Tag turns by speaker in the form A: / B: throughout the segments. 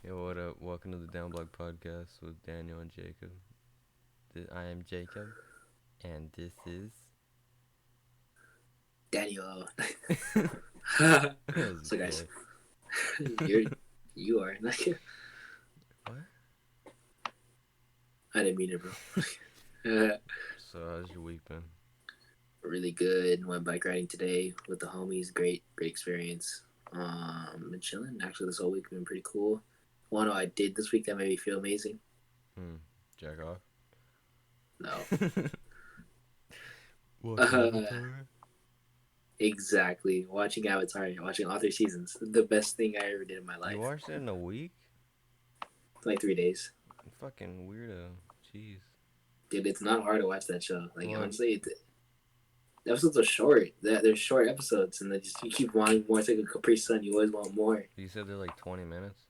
A: Yo, what up? Welcome to the DownBlock podcast with Daniel and Jacob. I am Jacob, and this is.
B: Daniel.
A: That's
B: So guys,
A: gay.
B: you're you are like
A: What?
B: I didn't mean it, bro.
A: So, how's your week been?
B: Really good. Went bike riding today with the homies. Great experience. Been chilling. Actually, this whole week been pretty cool. One I did this week that made me feel amazing.
A: Hmm. Jack off.
B: No.
A: Watch
B: Uh,
A: Avatar.
B: exactly. Watching Avatar, watching all 3 seasons. The best thing I ever did in my
A: You
B: life.
A: watched it in a week?
B: Like 3 days.
A: Fucking weirdo. Jeez.
B: Dude, it's not hard to watch that show. Like
A: Well,
B: honestly, the episodes are short. They're short episodes, and they just you keep wanting more. It's like a Capri Sun. You always want more.
A: you said they're like 20 minutes.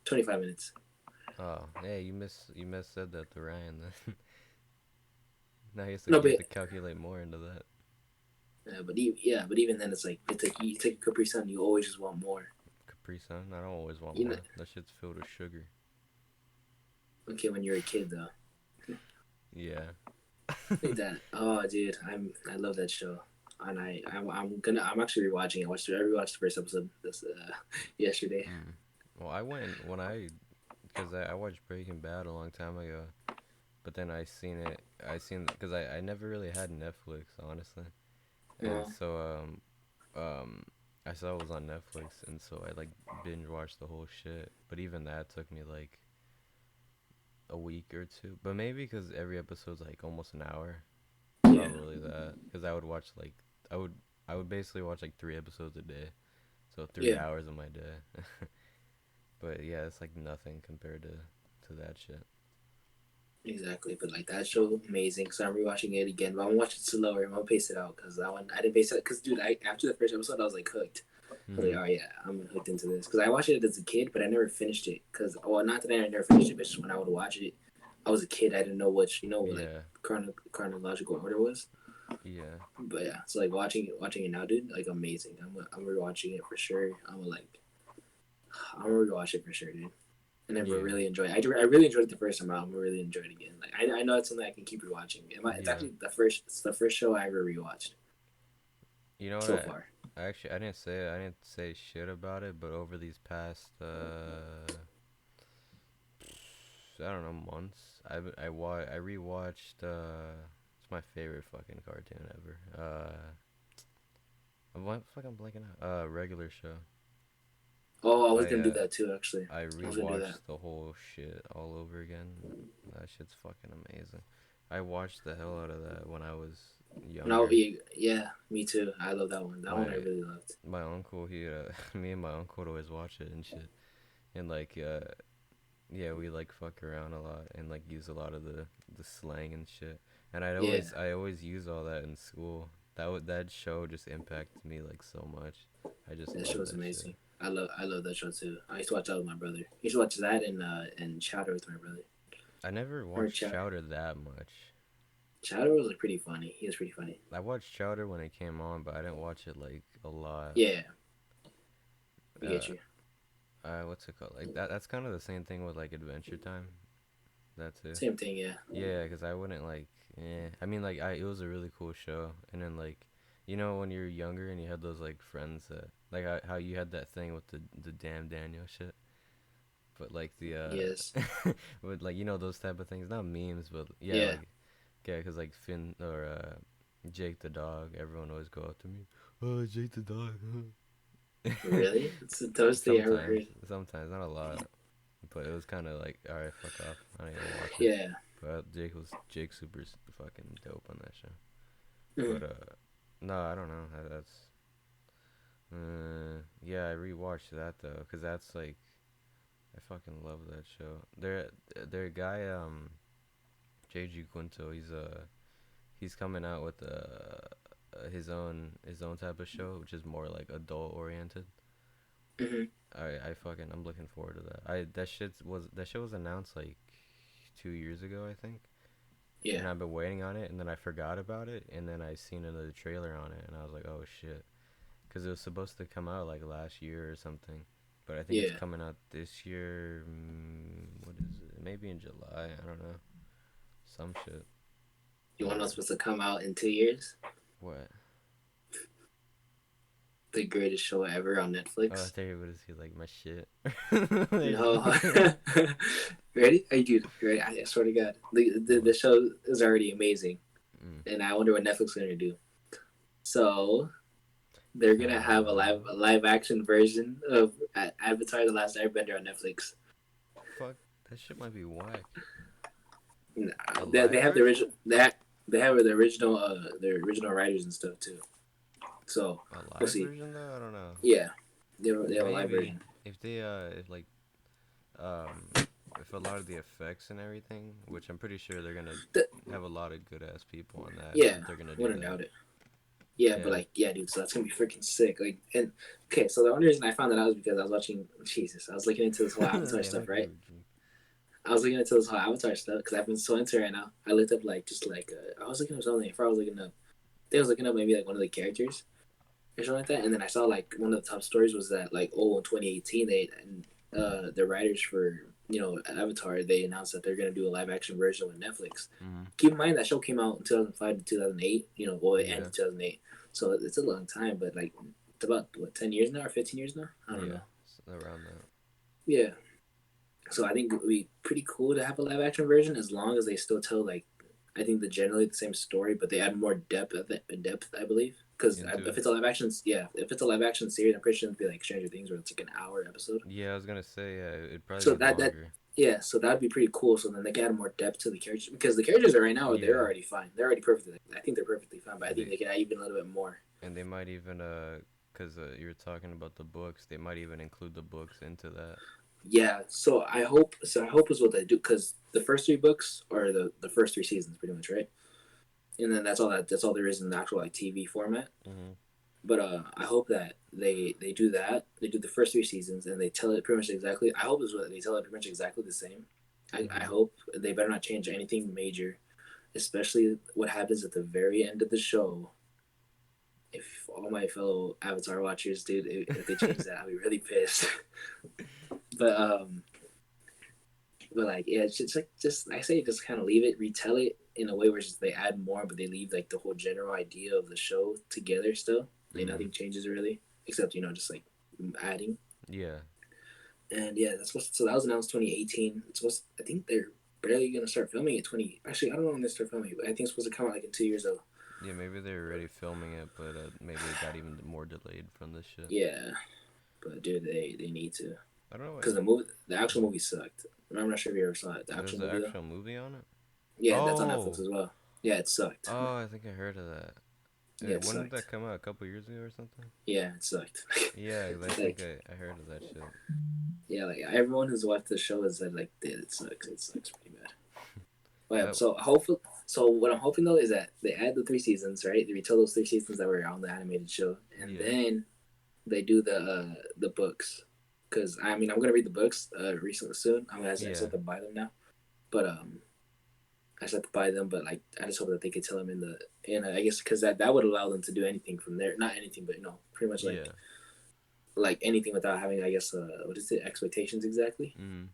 B: 25 minutes.
A: Oh, hey, you said that to Ryan. Then now
B: No,
A: you have
B: but
A: to calculate more into that.
B: but even then, it's like you take a Capri Sun. You always just want more.
A: Capri Sun. I don't always want
B: You know,
A: more. That shit's filled with sugar.
B: okay, when you're a kid though,
A: Yeah.
B: like that. Oh, dude, I love that show, and I'm actually rewatching it. I rewatched the first episode this yesterday.
A: Mm. Well, I went when because I watched Breaking Bad a long time ago, but then I seen because I never really had Netflix honestly, and
B: Well,
A: so I saw it was on Netflix, and so I like binge watched the whole shit. But even that took me like a week or two. But maybe because every episode's like almost an hour,
B: yeah,
A: probably that. Because I would I would basically watch like 3 episodes a day, so three
B: yeah,
A: hours of my day. But yeah, it's like nothing compared to that shit.
B: exactly. But like that show, amazing. So I'm rewatching it again, but I'm gonna watch it slower. I'm gonna pace it out because that one I didn't pace it because dude, I after the first episode I was like hooked. I was like,
A: Mhm.
B: oh yeah, I'm hooked into this because I watched it as a kid, but I never finished it because well, not that I never finished it, but just when I would watch it, I was a kid. I didn't know which what like
A: Yeah.
B: chronological order was.
A: Yeah.
B: But yeah, so like watching it now, dude, like amazing. I'm rewatching it for sure. I'm gonna rewatch it for sure, dude. And I
A: Yeah.
B: really enjoy it. I really enjoyed it the first time out. I'm gonna really enjoy it again. Like I know it's something I can keep rewatching. It's
A: Yeah.
B: actually the first show I ever rewatched
A: You know what?
B: so far.
A: I didn't say shit about it, but over these past I don't know months, I rewatched it's my favorite fucking cartoon ever. I'm fucking blanking out. Regular Show.
B: Oh, I was
A: I
B: gonna do
A: uh
B: that too. Actually,
A: I
B: I was gonna do that.
A: rewatched the whole shit all over again. That shit's fucking amazing. I watched the hell out of that when I was
B: No,
A: younger.
B: yeah, me too. I love that one. That one I
A: My
B: really loved.
A: my uncle me and my uncle would always watch it and shit. And like yeah, we like fuck around a lot and like use a lot of the slang and shit. And
B: Yeah,
A: I always use all that in school. That show just impacted me like so much. I just
B: that
A: love
B: show is
A: that shit.
B: amazing. I love that show too. I used to watch that with my brother. I used to watch that and Chowder with my brother.
A: I never
B: Or
A: watched
B: Chowder.
A: Chowder that much.
B: Chowder was like pretty funny. He was pretty funny.
A: I watched Chowder when it came on, but I didn't watch it like a lot.
B: Yeah, we get
A: Uh,
B: you.
A: what's it called? Like that's kind of the same thing with like Adventure Time. That too.
B: Same thing. Yeah,
A: Yeah, because I wouldn't like. I mean, like it was a really cool show, and then like, you know, when you're younger and you had those like friends that like how you had that thing with the damn Daniel shit, but like the
B: yes,
A: with like you know those type of things, not memes, but yeah,
B: yeah.
A: like yeah, because like Finn or Jake the dog, everyone always go up to me, oh Jake the dog.
B: Really, it's the dumbest thing I ever
A: sometimes,
B: heard.
A: sometimes not a lot, but it was kind of like all right, fuck off, I ain't gonna watch it.
B: Yeah.
A: But Jake super fucking dope on that show.
B: Mhm.
A: But no, I don't know. That's yeah, I rewatched that though, cause that's like I fucking love that show. Their guy JG Quinto, he's coming out with his own type of show, which is more like adult oriented.
B: Mhm.
A: I'm looking forward to that. That shit was announced like 2 years ago, I think,
B: Yeah.
A: and I've been waiting on it, and then I forgot about it, and then I seen another trailer on it, and I was like, oh shit, because it was supposed to come out like last year or something, but I think it's
B: Yeah.
A: coming out this year. What is it? Maybe in July. I don't know. Some shit.
B: You want to know
A: Uh,
B: what's supposed to come out in 2 years?
A: what?
B: The greatest show ever on
A: Oh, I
B: Netflix.
A: thought you were gonna see like my shit.
B: No. Ready? Are you ready? I swear to God, the
A: What?
B: show is already amazing,
A: Mm.
B: and I wonder what Netflix is gonna do. So they're gonna have a live action version of Avatar: The Last Airbender on Netflix.
A: Fuck. That shit might be whack. A
B: They
A: live
B: have the
A: version?
B: original. They have the original writers and stuff too. So
A: A
B: we'll
A: live
B: see.
A: version though? I don't know.
B: Yeah, they have a live
A: Maybe
B: version.
A: if they if like um if a lot of the effects and everything, which I'm pretty sure they're gonna
B: The,
A: have a lot of good ass people on that
B: yeah,
A: if they're gonna do
B: wouldn't
A: that.
B: doubt it. Yeah, but
A: Yeah.
B: like, yeah, dude. So that's gonna be freaking sick. Like, and okay, so the only reason I found that out was because I was watching. Jesus, I was looking into this whole Avatar
A: Damn, I
B: stuff,
A: agree
B: right?
A: with you.
B: I was looking into this whole Avatar stuff because I've been so into it right now. I looked up like just like I was looking up something. Before I was looking up, I think I was looking up maybe like one of the characters or something like that. And then I saw like one of the top stories was that like in 2018 the writers for Avatar they announced that they're gonna do a live action version with Netflix.
A: Mm-hmm.
B: Keep in mind that show came out in 2005 to 2008. Well it
A: Yeah.
B: ended 2008, so it's a long time. But like it's about what 10 years now or 15 years now. I don't
A: Yeah.
B: know.
A: Around that.
B: Yeah. So I think it would be pretty cool to have a live action version as long as they still tell like I think the generally the same story, but they add more depth I believe. Because
A: Into
B: if
A: it.
B: it's a live action, yeah, if it's a live action series, I'm pretty sure it'd be like Stranger Things, where it's like an hour episode.
A: Yeah, I was gonna say it'd probably
B: So
A: be
B: that
A: longer.
B: yeah, so that'd be pretty cool. So then they can add more depth to the characters because the characters are right now they're
A: Yeah.
B: already fine. They're already perfectly. I think they're perfectly fine, but I think
A: They
B: they can add even a little bit more.
A: and they might even cause you were talking about the books. They might even include the books into that.
B: Yeah, so I hope. So I hope is what they do because the first three books are the first three seasons, pretty much, right? And then that's all there is in the actual like TV format.
A: Mhm.
B: But I hope that they do that. They do the first three seasons and they tell it pretty much exactly. I hope is what they tell it pretty much exactly the same. I
A: Mhm.
B: hope they better not change anything major, especially what happens at the very end of the show. If all my fellow Avatar watchers, dude, if they change that, I'll be really pissed. but but like yeah, it's just I say just kind of leave it, retell it in a way where just they add more, but they leave like the whole general idea of the show together still. Like
A: Mhm.
B: nothing changes really, except just like adding.
A: Yeah.
B: And yeah, that's supposed. So that was announced 2018. It's supposed. I think they're barely gonna start filming it 20. Actually, I don't know when they start filming it, but I think it's supposed to come out like in 2 years though.
A: Yeah, maybe they're already filming it, but maybe it got even more delayed from this shit.
B: Yeah, but dude, they need to
A: I don't know.
B: because the actual movie sucked. I'm not sure if you ever saw it. The
A: There's
B: actual
A: an
B: movie though.
A: actual movie on it.
B: Yeah, that's on Netflix
A: Oh,
B: as well. Yeah, it sucked.
A: oh, I think I heard of that.
B: Yeah, it
A: When did that
B: sucked.
A: come out? A couple years ago or something?
B: Yeah, it sucked.
A: Yeah, I think
B: like
A: I heard of that shit.
B: yeah, like everyone who's watched the show has said like, dude, it sucks. It sucks pretty bad. Well, yeah,
A: That
B: so hopefully, so what I'm hoping though is that they add the three seasons, right? They retell those three seasons that were on the animated show, and
A: yeah,
B: then they do the books. Because I mean, I'm gonna read the books recently soon. I just
A: yeah,
B: have to buy them now, but I just have to buy them. But like, I just hope that they could tell them I guess because that would allow them to do anything from there. Not anything, but pretty much
A: yeah.
B: like anything without having I guess what is it expectations exactly.
A: Mm.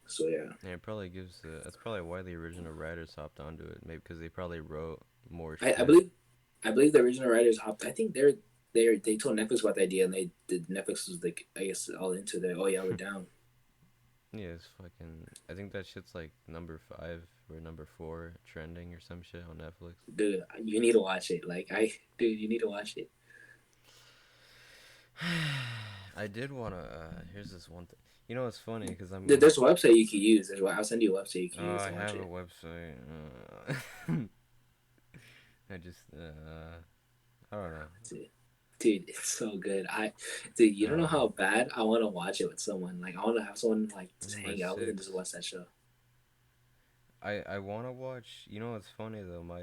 B: So yeah.
A: Yeah, it probably gives. That's probably why the original writers hopped onto it. Maybe because they probably wrote more
B: I
A: shit.
B: believe the original writers hopped. I think they told Netflix about the idea, and they did. Netflix was like, I guess, all into the. Oh yeah, we're down.
A: Yeah, it's fucking. I think that shit's like number 5 or number 4 trending or some shit on Netflix.
B: Dude, you need to watch it. Dude, you need to watch it.
A: I did wanna. Here's this one thing. You know, it's funny because
B: There's a website you can use. I'll send you a website you can
A: Oh,
B: use
A: I
B: to watch
A: have a
B: it.
A: website. I just. I don't know.
B: Dude, it's so good. Dude, you don't know
A: Uh,
B: how bad I want to watch it with someone. Like, I want to have someone like just
A: number
B: hang out with and just
A: 6.
B: watch that show.
A: I wanna watch. You know what's funny though? My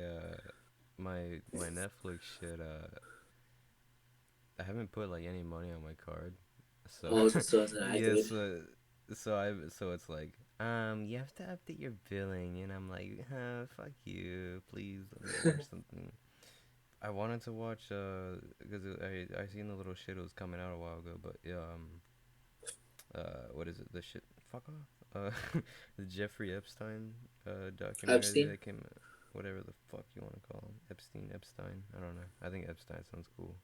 A: Netflix shit. I haven't put like any money on my card, so
B: Oh, so it's not
A: yes.
B: activated.
A: So it's like you have to update your billing, and I'm like, fuck you, please let me watch something. I wanted to watch because I seen the little shit was coming out a while ago, but what is it? The shit. Fuck off. The Jeffrey Epstein documentary
B: Epstein.
A: that came. Whatever the fuck you want to call him. Epstein. I don't know. I think Epstein sounds cool.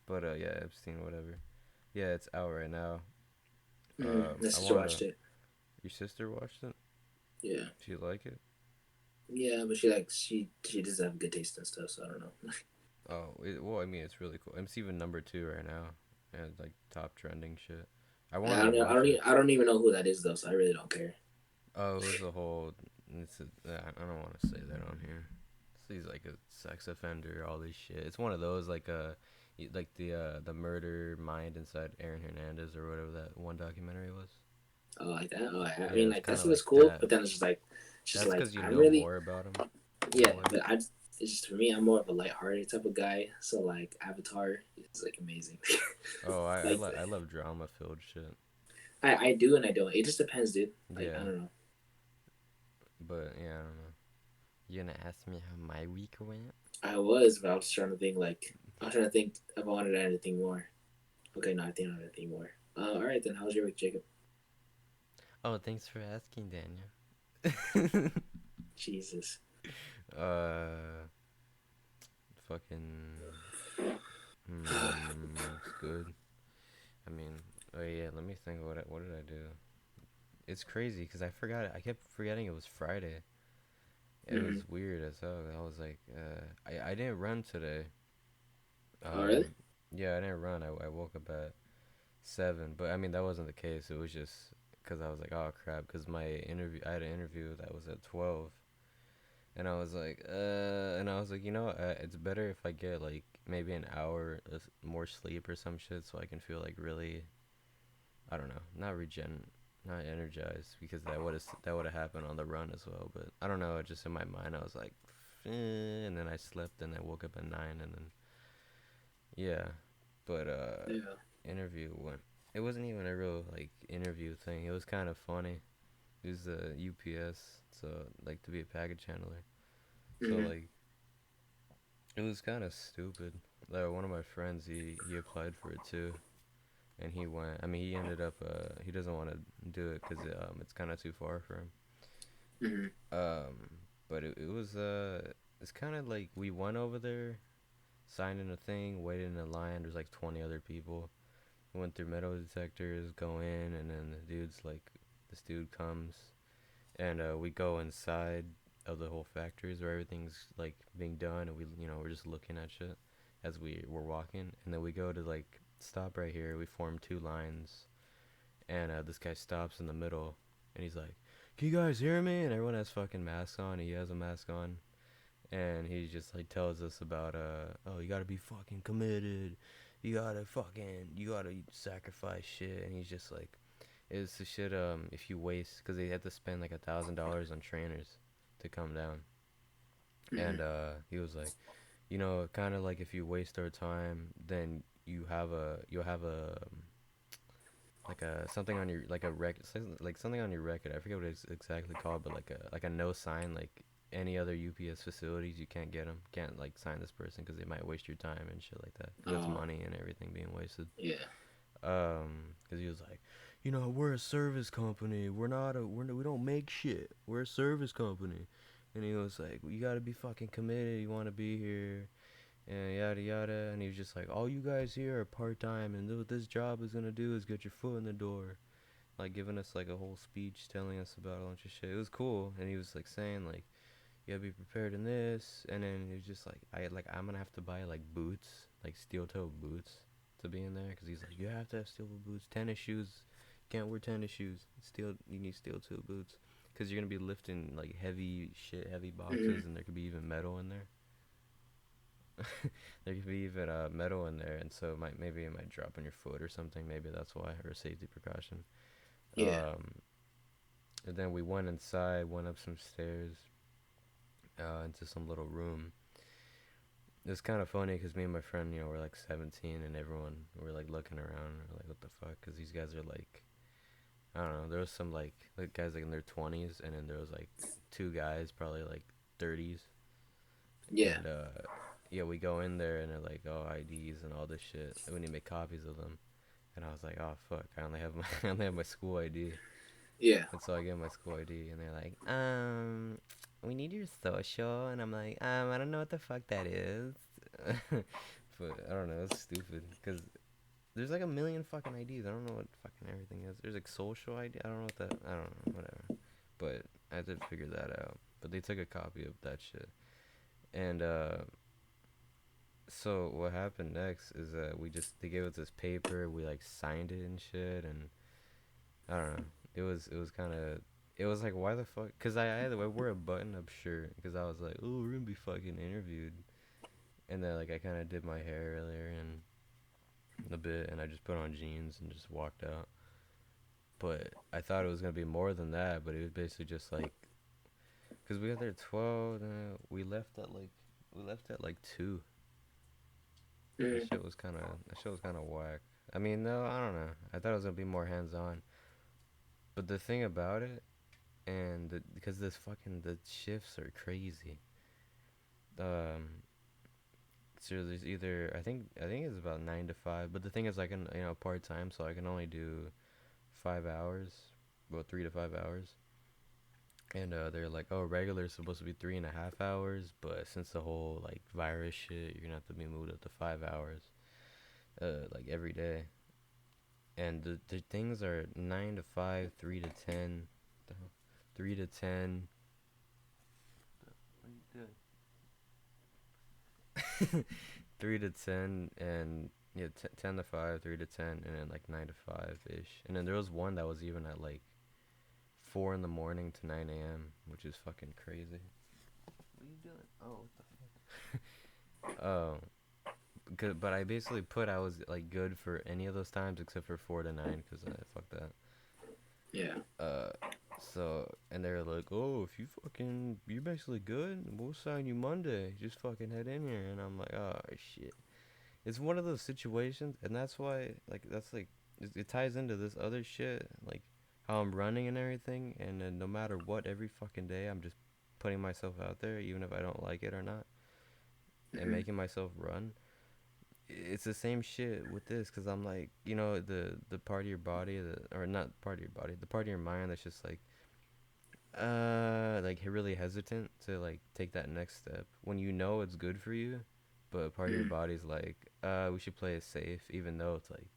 A: But yeah, Epstein, whatever. Yeah, it's out right now.
B: My
A: I
B: sister
A: wanted to.
B: watched it.
A: Your sister watched it.
B: Yeah.
A: She like it.
B: Yeah, but she doesn't have good taste and stuff, so I don't know.
A: Oh, well, I mean, it's really cool. It's even number two right now, and like top trending shit. I
B: I
A: wanted to
B: don't know.
A: watch it.
B: I don't even know who that is though, so I really don't care.
A: Oh, it was a whole. I don't want to say that on here. He's like a sex offender, all this shit. It's one of those like like the murder mind inside Aaron Hernandez or whatever that one documentary was.
B: Oh, like that. Oh, I
A: Yeah,
B: mean,
A: it's
B: like that
A: kind of
B: stuff is
A: like
B: cool,
A: that.
B: but then it's just
A: That's
B: like
A: because you
B: I'm
A: know
B: really,
A: more about him in a
B: yeah.
A: way.
B: But it's just for me, I'm more of a lighthearted type of guy. So like Avatar is like amazing.
A: Oh,
B: Like
A: I love drama filled shit.
B: I do and I don't. It just depends, dude. Like I
A: Yeah,
B: don't know.
A: but yeah, I don't know. You gonna ask me how my week went?
B: I was, but I was trying to think like I was trying to think if I wanted anything more. Okay, no, I think I don't have anything more. All right, then. How's your week, Jacob?
A: Oh, thanks for asking, Daniel.
B: Jesus.
A: uh, fucking, it's good. I mean, oh yeah, let me think. What did I do? It's crazy because I forgot. I kept forgetting it was Friday. It
B: Mm-hmm.
A: was weird as hell. I was like, I didn't run today.
B: Oh, really?
A: Um, yeah, I didn't run. I woke up at 7, but I mean that wasn't the case. It was just because I was like, oh crap, because I had an interview that was at 12, and I was like, it's better if I get like maybe an hour more sleep or some shit, so I can feel like really, I don't know, not energized, because that would have happened on the run as well. But I don't know, just in my mind, I was like, and then I slept, and I woke up at 9, and then yeah, but
B: Yeah.
A: interview went. It wasn't even a real like interview thing. It was kind of funny. It was the UPS, so like to be a package handler. So
B: Mm-hmm.
A: like it was kind of stupid. Like one of my friends, he applied for it too, and he went. I mean, he ended up he doesn't want to do it because it's kind of too far for him.
B: Mm-hmm.
A: Um, but it was it's kind of like we went over there, signed in a thing, waited in a line. There's like 20 other people. Went through metal detectors, go in, and then this dude comes, and we go inside of the whole factories where everything's like being done, and we're just looking at shit as we were walking, and then we go to like stop right here. We form two lines, and this guy stops in the middle, and he's like, "Can you guys hear me?" And everyone has fucking masks on. He has a mask on, and he just like tells us about oh, you gotta be fucking committed, you gotta sacrifice shit. And he's just like, it's the shit, if you waste, because they had to spend like $1,000 on trainers to come down.
B: Mm-hmm.
A: And he was like, kind of like if you waste our time, then you'll have a like a something on your like a record, like something on your record. I forget what it's exactly called, but like a no sign, like any other UPS facilities, you can't get them. Can't like sign this person because they might waste your time and shit like that. Because that's
B: Oh,
A: money and everything being wasted.
B: yeah.
A: Because he was like, we're a service company. We don't make shit. We're a service company. And he was like, you gotta be fucking committed. You want to be here, and yada yada. And he was just like, all you guys here are part time, and what this job is gonna do is get your foot in the door. Like giving us like a whole speech telling us about a bunch of shit. It was cool, and he was like saying like, you gotta be prepared in this. And then he was just like, I'm gonna have to buy like boots, like steel toe boots, to be in there, because he's like, you have to have steel toe boots, tennis shoes. You can't wear tennis shoes. You need steel toe boots, because you're gonna be lifting like heavy shit, heavy
B: Mm-hmm.
A: boxes, and there could be even metal in there. There could be even metal in there, and so maybe it might drop on your foot or something. Maybe that's why, or a safety precaution.
B: Yeah.
A: Um, and then we went inside, went up some stairs, into some little room. It's kind of funny because me and my friend, we're like 17, and everyone were like looking around, we're like, what the fuck? Because these guys are like, I don't know. There was some like guys like in their 20s, and then there was like two guys probably like 30s,
B: Yeah.
A: and yeah, we go in there, and they're like, oh, IDs and all this shit. And we need to make copies of them. And I was like, oh fuck, I only have my I only have my school ID.
B: Yeah.
A: And so I get my school ID, and they're like, we need your social, and I'm like, I don't know what the fuck that is. But I don't know, it's stupid because there's like a million fucking IDs. I don't know what fucking everything is. There's like social ID. I don't know what that. I don't know. Whatever. But I did figure that out. But they took a copy of that shit, and so what happened next is that they gave us this paper. We like signed it and shit, and I don't know. It was kind of it was like why the fuck? Cause I wore a button up shirt because I was like, oh, we're gonna be fucking interviewed, and then like I kind of did my hair earlier and a bit, and I just put on jeans and just walked out. But I thought it was gonna be more than that, but it was basically just like, cause we got there at 12, and we left at like 2.
B: Mm-hmm.
A: That shit was kind of whack. I mean, no, I don't know. I thought it was gonna be more hands on, but the thing about it, because the shifts are crazy. Um, so there's either I think it's about 9 to 5, but the thing is I can part time, so I can only do 5 hours, well 3 to 5 hours. And they're like, oh, regular is supposed to be 3.5 hours, but since the whole like virus shit, you're gonna have to be moved up to 5 hours, like every day. And the things are 9 to 5, 3 to 10, 3 to 10. What are you doing? 3 to 10, and yeah, 10 to 5, 3 to 10, and then like 9 to 5 ish. And then there was one that was even at like 4 in the morning to 9 a.m., which is fucking crazy. What are you doing? Oh, what the fuck? Oh, good. But I basically put I was like good for any of those times except for 4 to 9 because fuck that.
B: Yeah.
A: Uh, so and they're like, oh, if you're basically good, we'll sign you Monday. Just fucking head in here, and I'm like, oh shit. It's one of those situations, and that's why it ties into this other shit, like how I'm running and everything, and then no matter what, every fucking day I'm just putting myself out there, even if I don't like it or not, and
B: Mm-hmm.
A: making myself run. It's the same shit with this, cause I'm like, the part of your body or not part of your body, the part of your mind that's just like really hesitant to like take that next step when you know it's good for you, but part of your
B: Mm-hmm.
A: body's like, we should play it safe, even though it's like,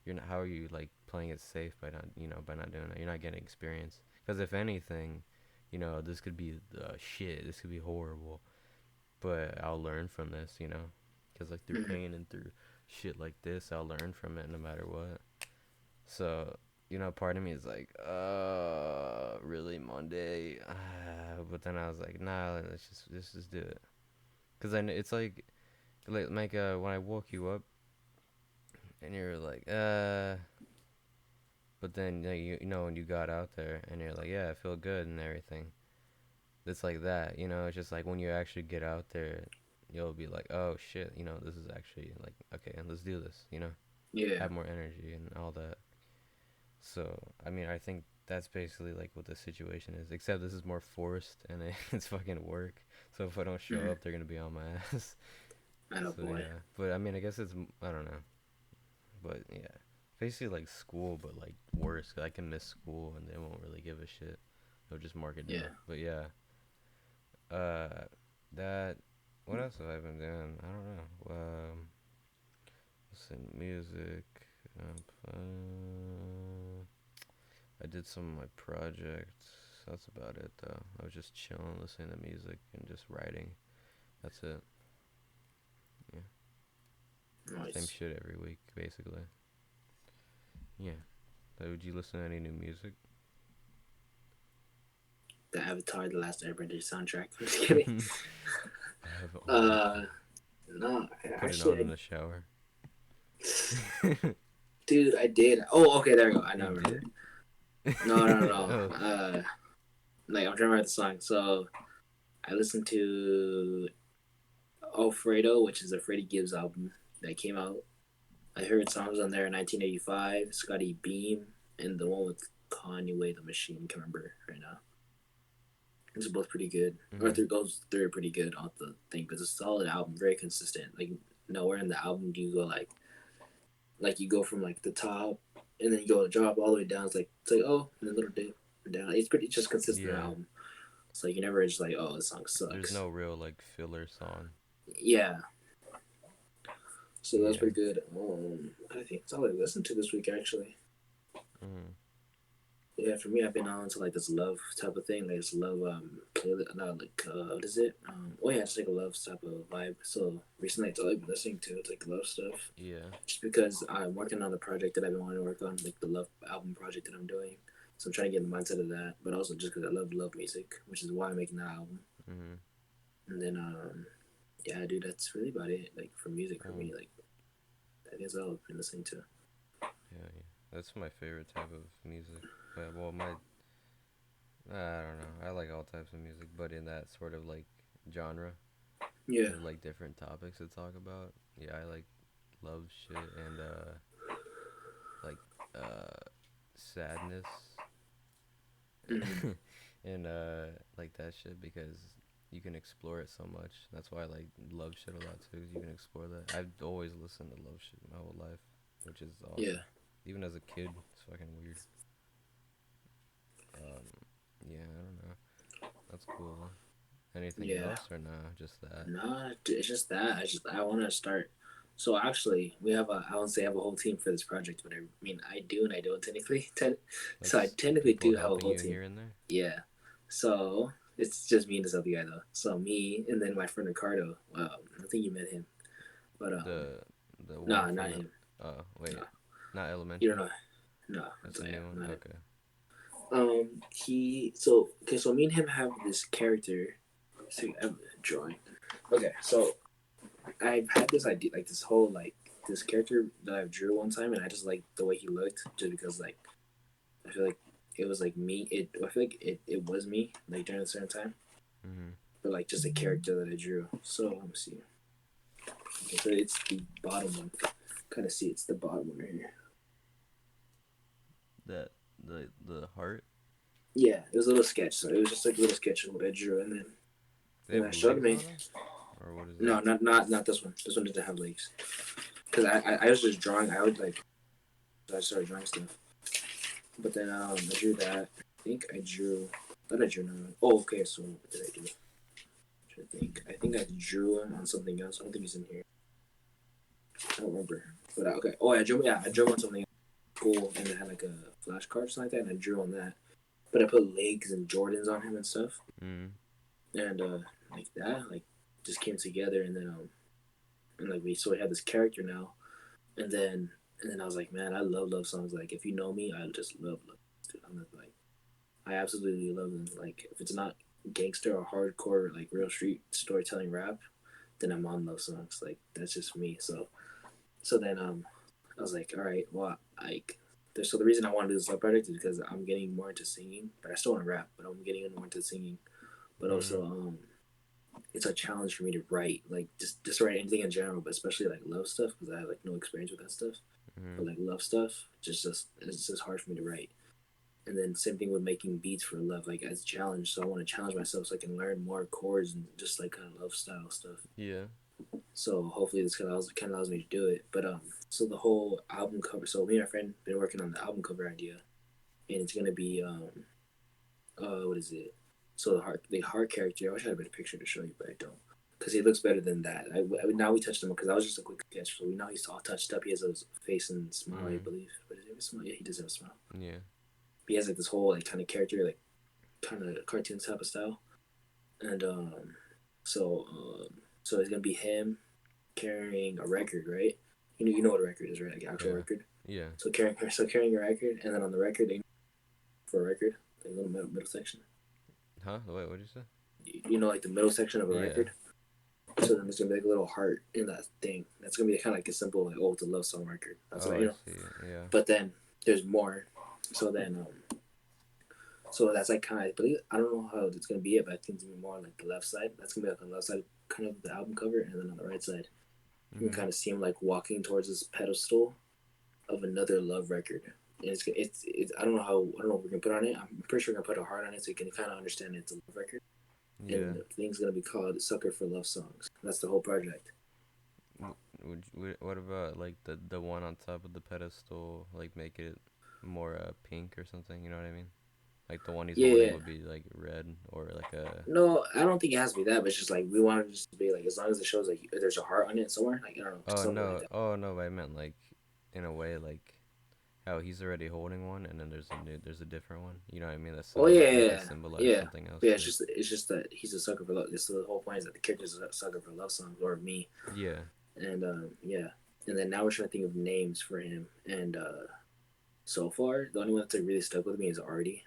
A: you're not. How are you like playing it safe by not doing that? You're not getting experience. Because if anything, this could be shit. This could be horrible, but I'll learn from this. Because like through
B: Mm-hmm.
A: pain and through shit like this, I'll learn from it no matter what. So, part of me is like, really Monday? But then I was like, nah, let's just do it. Cause then it's like when I woke you up and you're like, but then when you got out there and you're like, yeah, I feel good and everything. It's like that. It's just like when you actually get out there, you'll be like, oh shit, this is actually like, okay, let's do this.
B: Yeah.
A: Have more energy and all that. So, I mean, I think that's basically like what the situation is. Except this is more forced and it's fucking work. So if I don't show
B: Mm-hmm.
A: up, they're gonna be on my ass.
B: I know,
A: So
B: boy.
A: yeah, but I mean, I guess I don't know, but yeah, basically like school, but like worse. 'Cause I can miss school and they won't really give a shit. They'll just mark it
B: Yeah.
A: down. But yeah, uh, that. What else have I been doing? I don't know. Listen, music. I did some of my projects. That's about it though. I was just chilling, listening to music, and just writing. That's it. Yeah, same
B: Nice.
A: shit every week, basically. Yeah. Would you listen to any new music?
B: The Avatar: The Last Airbender soundtrack. I'm just kidding.
A: I have all the
B: Uh, no,
A: put it on in
B: actually,
A: the shower.
B: dude, I did. Oh, okay, there we go. I know, I
A: You
B: remember.
A: did?
B: No, no, no.
A: Oh.
B: Like I'm trying to remember the song. So I listened to Alfredo, which is a Freddie Gibbs album that came out. I heard songs on there in 1985, Scotty Beam, and the one with Kanye the Machine. Can't remember right now. Those are both pretty good. Or
A: Mhm.
B: those three are pretty good off the thing, but it's a solid album, very consistent. Like nowhere in the album do you go like, like you go from like the top, and then you go to drop all the way down. It's like oh, and then little dip down. It's pretty just consistent
A: Yeah.
B: album. It's like you never just like oh this song
A: There's
B: sucks.
A: no real like filler song.
B: Yeah, so that's
A: Yeah.
B: pretty good. I think that's all I listened to this week actually.
A: Mm.
B: Yeah, for me, I've been on to like this love type of thing, like this love not like what is it? Oh yeah, it's like a love type of vibe. So recently, it's all I've been listening to. It's like love stuff,
A: Yeah.
B: just because I'm working on the project that I've been wanting to work on, like the love album project that I'm doing. So I'm trying to get in the mindset of that, but also just because I love music, which is why I'm making that album.
A: Mm.
B: And then yeah, dude, that's really about it. Like for music, for
A: Mm.
B: me, like I think that's all I've been listening to.
A: Yeah, yeah. That's my favorite type of music. But well, my I don't know. I like all types of music, but in that sort of like genre
B: Yeah.
A: with like different topics to talk about. Yeah, I like love shit and like sadness
B: Mm-hmm.
A: and like that shit because you can explore it so much. That's why I like love shit a lot too. 'Cause you can explore that. I've always listened to love shit my whole life, which is
B: Yeah.
A: awesome. Even as a kid, it's fucking weird. Um, yeah, I don't know. That's cool. Anything
B: Yeah.
A: else or nah? Just that.
B: No, it's just that I want to start. So actually, we have a I won't say I have a whole team for this project, but I mean I do and I don't technically.
A: Like
B: So I technically
A: people
B: do have a
A: helping
B: whole
A: you
B: team.
A: here and there.
B: Yeah. So it's just me and this other guy though. So me and then my friend Ricardo. I think you met him, but
A: The one
B: nah,
A: from
B: not
A: the
B: him.
A: wait,
B: Nah,
A: not
B: you don't
A: elementary.
B: know. Nah,
A: That's
B: it's
A: a
B: not him.
A: new one.
B: Not him.
A: Okay.
B: He so okay. So me and him have this character. See, I'm drawing. Okay, so I've had this idea, like this whole like this character that I drew one time, and I just like the way he looked, just because like I feel like it was like me. I feel like it was me like during a certain time,
A: Mhm.
B: but like just a character that I drew. So let me see. Okay, so it's the bottom one. Kind of see it's the bottom one right here.
A: That the heart.
B: Yeah, it was a little sketch. So it was just like a little sketch of what I drew,
A: They
B: and
A: have
B: I showed him
A: legs
B: it.
A: on them, or what is
B: No,
A: that?
B: not this one. This one didn't have legs. Because I was just drawing. I would like I started drawing stuff. But then I drew that. I think I drew. What did I drew now? Oh, okay. So what did I do? I think I drew him on something else. I don't think he's in here. I don't remember. But okay. Oh, I drew. Yeah, I drew on something cool, and it had like a flashcard or something like that, and I drew on that. But I put legs and Jordans on him and stuff,
A: Mm.
B: and like that, like just came together, and then and like we had this character now, and then I was like, man, I love songs. Like if you know me, I just love. Dude, I'm like I absolutely love them. Like if it's not gangster or hardcore, like real street storytelling rap, then I'm on those songs. Like that's just me. So then I was like, all right, well like so the reason I want to do this love project is because I'm getting more into singing, but I still want to rap, but I'm getting more into singing. But
A: Mm.
B: also it's a challenge for me to write, like just write anything in general, but especially like love stuff because I have like no experience with that stuff.
A: Mm.
B: But like love stuff, just it's just hard for me to write. And then same thing with making beats for love, like as a challenge. So I want to challenge myself so I can learn more chords and just like kind of love style stuff.
A: Yeah.
B: So hopefully this kind of allows me to do it. But so the whole album cover. So me and my friend been working on the album cover idea, and it's gonna be what is it? So the heart character. I wish I had a better picture to show you, but I don't. Because he looks better than that. Now we touched him because that was just a quick sketch. So we know he's all touched up. He has a face and smile, I
A: Mm.
B: believe. But does he have a smile? Yeah, he does have a smile.
A: Yeah.
B: He has like this whole like kind of character, like kind of cartoon type of style, and so so it's gonna be him carrying a record, right? You know what a record is, right? Like an actual
A: Yeah.
B: record.
A: Yeah.
B: So carrying a record, and then on the record, for a record, like a little middle section.
A: Huh? Wait. What'd you say?
B: You know, like the middle section of a
A: Yeah.
B: record. So then there's gonna be like a little heart in that thing. That's gonna be kind of like a simple, like oh, it's a love song record. That's
A: Oh,
B: what
A: I see. Yeah.
B: But then there's more. So then so that's like kind of, I believe, I don't know how it's gonna be it, but I think it's gonna be more on like the left side. That's gonna be like on the left side, kind of the album cover, and then on the right side, you can
A: Mhm.
B: kind of see him like walking towards this pedestal of another love record. And it's I don't know what we're gonna put on it. I'm pretty sure we're gonna put a heart on it so you can kind of understand it's a love record. And
A: Yeah.
B: the thing's gonna be called "Sucker for Love Songs." That's the whole project.
A: What about like the one on top of the pedestal? Like make it more pink or something. You know what I mean? Like the one he's
B: Yeah,
A: holding
B: yeah.
A: would be like red or like a.
B: No, I don't think it has to be that, but it's just like we want to just be like as long as it shows like there's a heart on it somewhere, like I don't know,
A: Oh
B: something like
A: no!
B: that.
A: Oh no! I meant like, in a way, like how he's already holding one, and then there's a different one. You know what I mean? That's
B: Oh
A: so
B: yeah,
A: it
B: yeah,
A: can
B: yeah.
A: symbolize
B: Yeah.
A: something else
B: But yeah,
A: too.
B: it's just that he's a sucker for love. This the whole point is that the character's a sucker for love songs or me,
A: Yeah.
B: and yeah, and then now we're trying to think of names for him, and so far the only one that's like really stuck with me is Artie.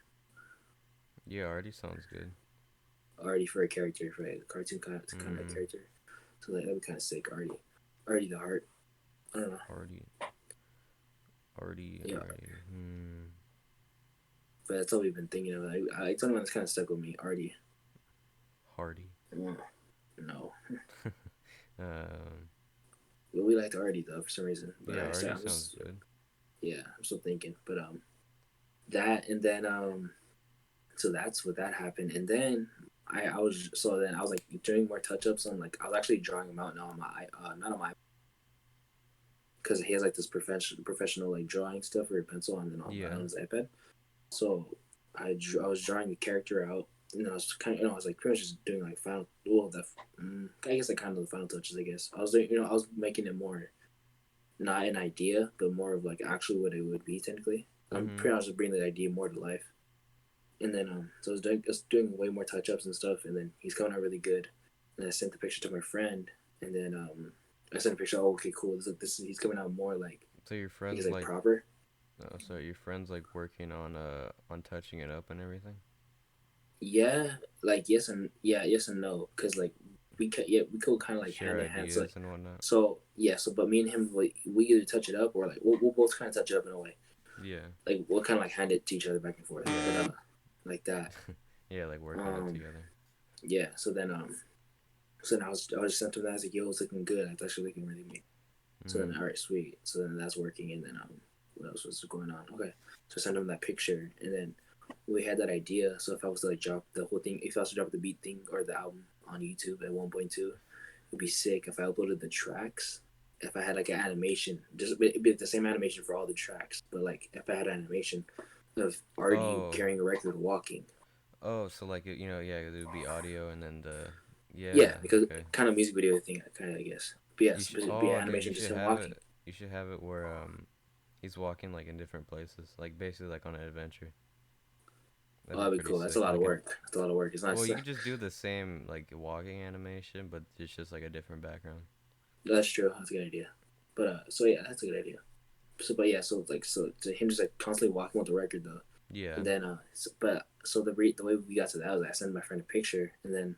A: Yeah. Already sounds good.
B: Artie for a character for a cartoon kind of
A: Mm.
B: character, so that'd be kind of sick. Artie, Artie the heart. I don't know.
A: Already. Already.
B: Yeah,
A: Already. Hmm.
B: but that's all we've been thinking of. It's the only one that's kind of stuck with me. Artie.
A: Hardy.
B: Mm, no.
A: um.
B: But we liked Artie though for some reason. But
A: Yeah. Already
B: I'm
A: sounds
B: just,
A: good.
B: yeah, I'm still thinking. But that and then so that's what that happened. And then I was so then I was like doing more touch ups on like I was actually drawing them out now on my not on my because he has like this professional like drawing stuff for a pencil and then
A: Yeah.
B: on his iPad. So I was drawing the character out and I was kind of I was like pretty much just doing like final well the I guess like kind of the final touches I guess I was doing I was making it more not an idea, but more of like actually what it would be technically. I'm
A: Mm-hmm.
B: pretty honest with bringing the idea more to life. And then so I was doing way more touch ups and stuff, and then he's coming out really good. And I sent the picture to my friend, and then I sent a picture. Oh, okay, cool. He's coming out more like
A: So your
B: he's
A: friends
B: like
A: like.
B: proper.
A: So your friends like working on touching it up and everything.
B: Yeah, like yes and no, because like we could kind of like
A: Share
B: hand in hand.
A: ideas and whatnot.
B: So yeah, so but me and him we either touch it up or like we'll both kind of touch it up in a way.
A: Yeah.
B: Like we'll kind of like hand it to each other back and forth, but
A: Yeah.
B: like that.
A: Yeah. Like working it
B: Um,
A: together.
B: yeah. So then I was sent to that. I was like, yo, it's looking good. I thought you were looking really good. So
A: Mm-hmm.
B: then, all right, sweet. So then that's working, and then what else was going on? Okay, so I sent him that picture, and then we had that idea. So if I was to like drop the whole thing, if I was to drop the beat thing or the album on YouTube at 1.2, it'd be sick if I uploaded the tracks. If I had like an animation, just it'd be the same animation for all the tracks, but like if I had an animation of Artie
A: Oh.
B: carrying a record walking.
A: Oh. So like yeah, it would be audio and then the.
B: Yeah,
A: Yeah.
B: because
A: Okay.
B: kind of music video thing, kind of I guess. But
A: You
B: yes,
A: should.
B: but it'd be an
A: Oh, dude,
B: animation just him walking.
A: you should have it where he's walking like in different places, like basically like on an adventure.
B: Oh,
A: That'd be
B: that'd be
A: pretty
B: cool. That's a
A: sick.
B: lot of
A: Like a.
B: work. That's a lot of work. It's not.
A: Well, you could just do the same like walking animation, but it's just like a different background.
B: That's true. That's a good idea. But so yeah, that's a good idea. So but yeah, so like so to him just like constantly walking with the record though,
A: Yeah.
B: and then but so the way we got to that was I sent my friend a picture, and then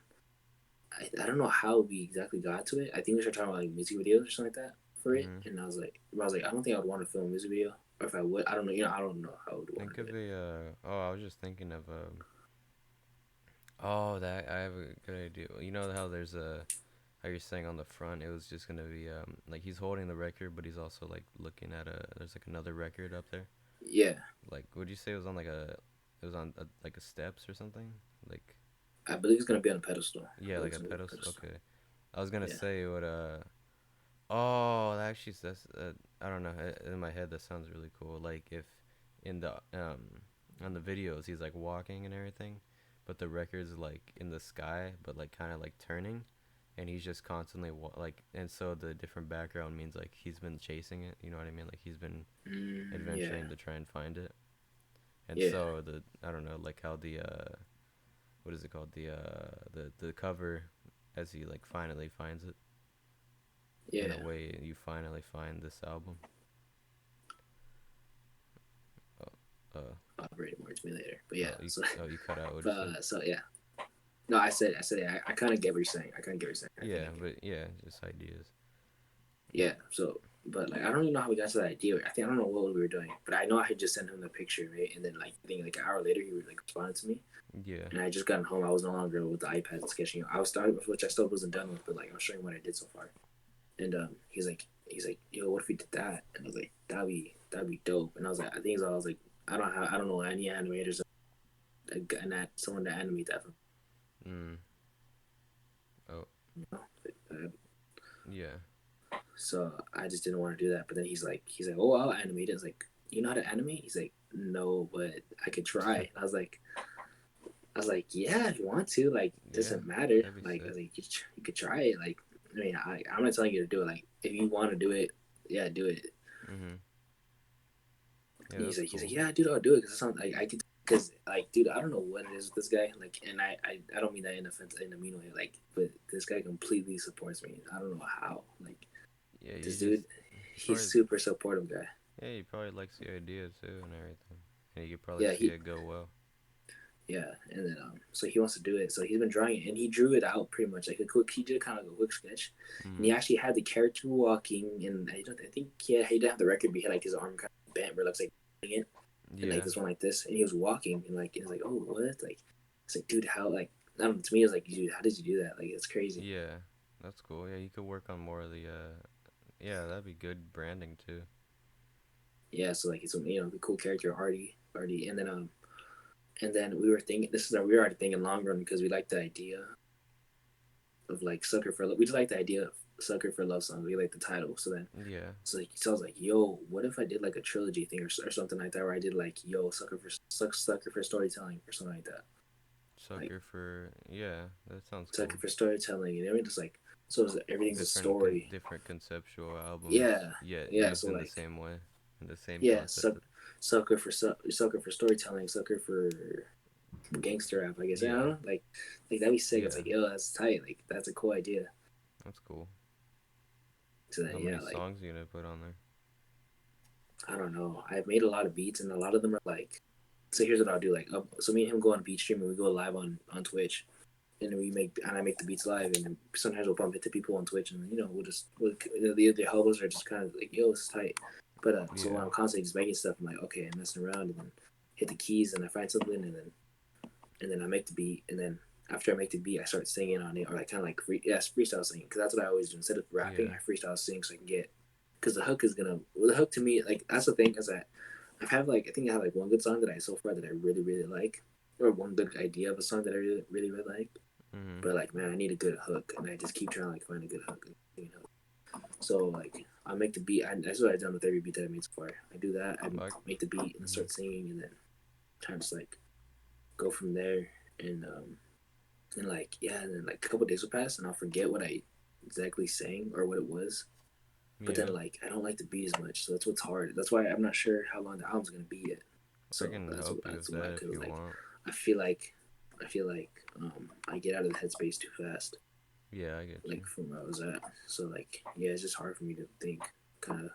B: I don't know how we exactly got to it. I think we started talking about like music videos or something like that for it,
A: Mhm.
B: and I was like I don't think I would want to film a music video, or if I would, I don't know. I don't know how I would want
A: Think
B: to do
A: of
B: it.
A: a. Oh, I was just thinking of Oh, that I have a good idea. You know how there's a. How you're saying on the front, it was just gonna be like he's holding the record, but he's also like looking at a. There's like another record up there.
B: Yeah,
A: Like, would you say it was on like a. It was on like a steps or something? Like,
B: I believe it's gonna be on a pedestal. I
A: yeah,
B: believe
A: like
B: it's
A: a
B: gonna be on a
A: pedestal.
B: pedestal.
A: Okay. I was gonna
B: Yeah.
A: say what Oh, actually, that's I don't know. In my head, that sounds really cool. Like if in the on the videos he's like walking and everything, but the record's like in the sky, but like kind of like turning, and he's just constantly like, and so the different background means like he's been chasing it. You know what I mean? Like he's been
B: Yeah.
A: adventuring to try and find it, and
B: Yeah.
A: so the I don't know like how the what is it called the cover as he like finally finds it in
B: Yeah.
A: a way you finally find this album. Uh,
B: Elaborate more to me later. But yeah. So
A: you cut out. What'd you say?
B: so yeah. No, I said yeah. I kind of get what you're saying. I kind of get what you're saying. I
A: Yeah,
B: think.
A: but yeah, just ideas.
B: Yeah. So, but like, I don't even know how we got to that idea. I don't know what we were doing, but I know I had just sent him the picture, right? And then like, I think like an hour later, he would like responded to me,
A: Yeah.
B: and I just gotten home. I was no longer with the iPad sketching. I was starting, which I still wasn't done with, but like I was showing what I did so far. And he's like, yo, what if we did that? And I was like, that'd be dope. And I was like, I was like, I don't know any animators and that someone to animate that.
A: Mm. Oh.
B: You know?
A: Yeah.
B: So I just didn't want to do that. But then he's like, oh, I'll animate it. I was like, you know how to animate? He's like, no, but I could try. And I was like, yeah, if you want to, like, it
A: Yeah,
B: doesn't matter.
A: that'd be
B: Like, I
A: sick.
B: was like, you could try it. Like, I mean, I'm not telling you to do it. Like, if you want to do it, yeah, do it.
A: Mhm. Yeah,
B: And
A: that's
B: he's like,
A: cool.
B: yeah, dude, I'll do it because it sounds like I could. Because like, dude, I don't know what it is with this guy. Like, and I don't mean that in offense, in a mean way. Like, but this guy completely supports me. I don't know how. Like,
A: Yeah, you
B: this
A: just
B: dude,
A: he
B: he's
A: probably
B: super supportive guy.
A: yeah he probably likes the idea too and everything, and you could probably
B: Yeah,
A: see
B: he
A: it go well.
B: yeah, and then so he wants to do it. So he's been drawing it, and he drew it out pretty much like a quick. He did kind of like a quick sketch, and he
A: Mhm.
B: actually had the character walking, and I think he didn't have the record, but he had like his arm kind of bent, where it looks like it, and like
A: Yeah.
B: this one like this, and he was walking, and like it was like, oh what, like it's like, dude, how, like, I don't know, to me it was like, dude, how did you do that? Like, it's crazy.
A: Yeah. That's cool. Yeah, you could work on more of the yeah, that'd be good branding too.
B: Yeah, so like it's, the cool character already, and then we were thinking, we were already thinking long run because we like the idea of like sucker for love. We just like the idea of sucker for love song. We like the title.
A: Yeah.
B: So I was like, yo, what if I did like a trilogy thing, or something like that, where I did like, yo, sucker for storytelling or something like that, like
A: Sucker for yeah, that sounds
B: sucker
A: cool.
B: for storytelling, and everything just like, so everything's a
A: Different
B: story.
A: different conceptual albums
B: Yeah,
A: yet
B: yeah.
A: used
B: So
A: in the
B: like,
A: same way, in the same
B: yeah,
A: concept.
B: sucker for storytelling, sucker for gangster rap. I guess I don't
A: Yeah.
B: know, like that'd be sick. It's
A: Yeah.
B: like, yo, that's tight. Like, that's a cool idea.
A: That's cool.
B: So
A: How
B: then,
A: many
B: yeah, like,
A: songs you gonna put on there?
B: I don't know. I've made a lot of beats, and a lot of them are like. So here's what I'll do. Like, so me and him go on a beat stream, and we go live on Twitch, and I make the beats live, and then sometimes we'll bump into people on Twitch, and the helpers are just kind of like, yo, this is tight. But so
A: Yeah.
B: when I'm constantly just making stuff, I'm like, okay, I'm messing around, and then hit the keys, and I find something, and then I make the beat, and then after I make the beat, I start singing on it, or like kind of like freestyle singing, because that's what I always do. Instead of rapping,
A: Yeah.
B: I freestyle sing so I can get, because the hook to me, like, that's the thing is that I think I have like one good song that I so far that I really really like, or one good idea of a song that I really really really like,
A: Mhm.
B: but like, man, I need a good hook, and I just keep trying to like find a good hook. So like, I make the beat. That's what I've done with every beat that I made so far. I do that. I
A: Like.
B: make the beat and
A: Mhm.
B: start singing, and then try to just like go from there, and like, yeah, and then like a couple days will pass, and I'll forget what I exactly sang or what it was. But then
A: Yeah.
B: like, I don't like the beat as much, so that's what's hard. That's why I'm not sure how long the album's gonna be yet.
A: I
B: So
A: can help you
B: that's
A: with
B: why,
A: that if
B: because
A: you
B: like,
A: want.
B: I feel like I feel like I get out of the headspace too fast,
A: Yeah, I get you.
B: like from where I was at. So like, yeah, it's just hard for me to think, kind of,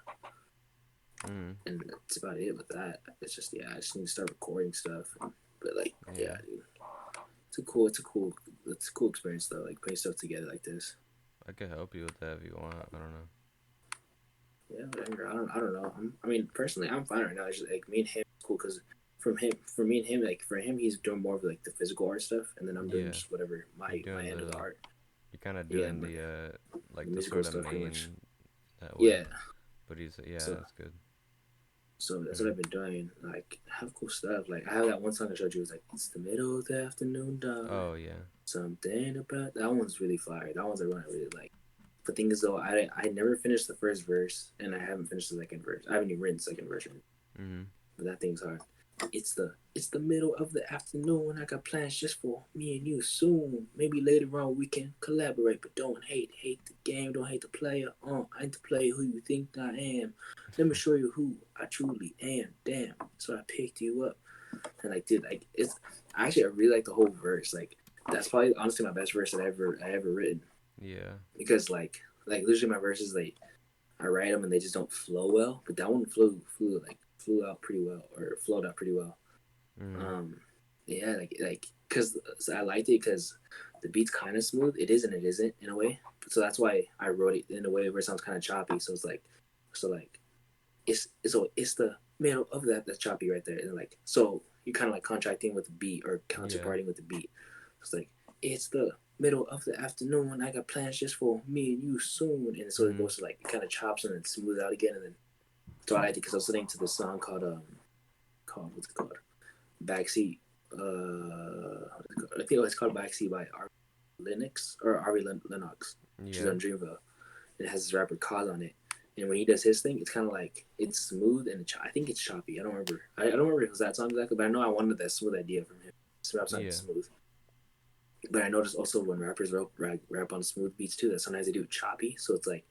A: Mhm.
B: and that's about it with that. It's just, yeah, I just need to start recording stuff. But like, yeah,
A: Yeah.
B: dude, it's a cool experience though. Like, putting stuff together like this.
A: I could help you with that if you want. I don't know.
B: Yeah, whatever. I don't know. I mean, personally, I'm fine right now. It's just like, me and him, it's cool because for me and him, like, for him, he's doing more of like the physical art stuff, and then I'm doing
A: Yeah.
B: just whatever
A: You're
B: my
A: doing
B: end of the
A: the
B: art.
A: you're kind of
B: Yeah,
A: doing
B: the
A: like the
B: musical
A: sort of
B: stuff pretty much.
A: main that way.
B: Yeah,
A: But he's yeah,
B: so
A: that's good.
B: that's what
A: Mhm.
B: I've been doing. Like, I have cool stuff. Like, I have that one song I showed you. It was like, it's the middle of the afternoon, darling.
A: Oh yeah.
B: Something about that one's really fire. That one's the one I really like. The thing is though, I never finished the first verse, and I haven't finished the second verse. I haven't even written the second version.
A: Mhm.
B: But that thing's hard. It's the middle of the afternoon. I got plans just for me and you soon. Maybe later on we can collaborate, but don't hate the game, don't hate the player. I ain't the player who you think I am. Let me show you who I truly am. Damn, so I picked you up. And like, dude, like, it's actually, I really like the whole verse. Like, that's probably honestly my best verse that I ever written,
A: Yeah.
B: because like usually my verses, like, I write them and they just don't flow well, but that one flew out pretty well, or flowed out pretty well.
A: Mhm.
B: Um, yeah, because so I liked it because the beat's kind of smooth. It is and it isn't in a way. So that's why I wrote it in a way where it sounds kind of choppy. So like, it's the middle of that's choppy right there, and like, so you're kind of like contracting with the beat, or
A: Yeah.
B: counterparting with the beat. It's like, it's the middle of the afternoon. I got plans just for me and you soon, and so it
A: Mhm.
B: goes to like, it kind of chops and then smooth out again, and then so I liked it because I was listening to this song called what's it called, Backseat. I think it's called Backseat by Ari Lennox, or Ari Lennox. She's
A: Yeah.
B: on Dreamville. It has this rapper Cause on it. And when he does his thing, it's kind of like it's smooth and I think it's choppy. I don't remember. I don't remember if it was that song exactly, but I know I wanted that smooth idea from him. So rap sounding
A: Yeah.
B: smooth. But I noticed also when rappers rap on smooth beats too, that sometimes they do it choppy. So it's like,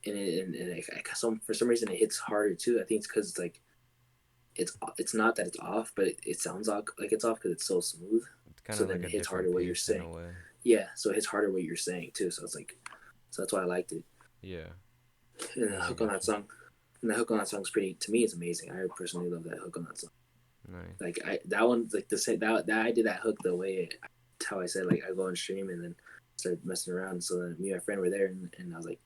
B: for some reason it hits harder too. I think it's because it's like it's not that it's off, but it sounds like it's off because it's so smooth.
A: It's kind
B: So
A: of
B: then
A: like a
B: it hits
A: different
B: harder what you're
A: pace in a
B: saying.
A: way.
B: Yeah, so it hits harder what you're saying too. So it's like, so that's why I liked it.
A: Yeah.
B: And the
A: No, I
B: hook on
A: got
B: that
A: you.
B: song, and the hook on that song is pretty. To me, it's amazing. I personally love that hook on that song.
A: Nice.
B: Like that one, like the same that I did that hook the way how I said, like I go on stream and then started messing around. So then me and my friend were there, and I was like,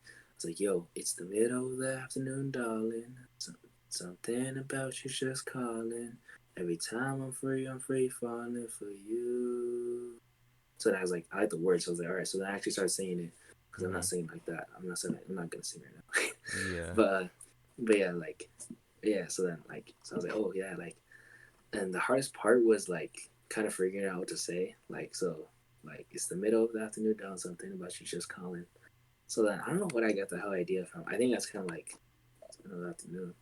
B: yo, it's the middle of the afternoon, darling. Something about you just calling. Every time I'm free falling for you. So then I was like, I like the words. So I was like, all right. So then I actually started singing it because I'm not
A: Mhm.
B: singing like that. I'm not gonna sing right now.
A: Yeah.
B: but but yeah, like yeah. So then so I was like, oh yeah, like. And the hardest part was like kind of figuring out what to say. Like it's the middle of the afternoon, down something about you just calling. So then I don't know what I got the hell idea from. I think that's kind of like it's the middle of the afternoon.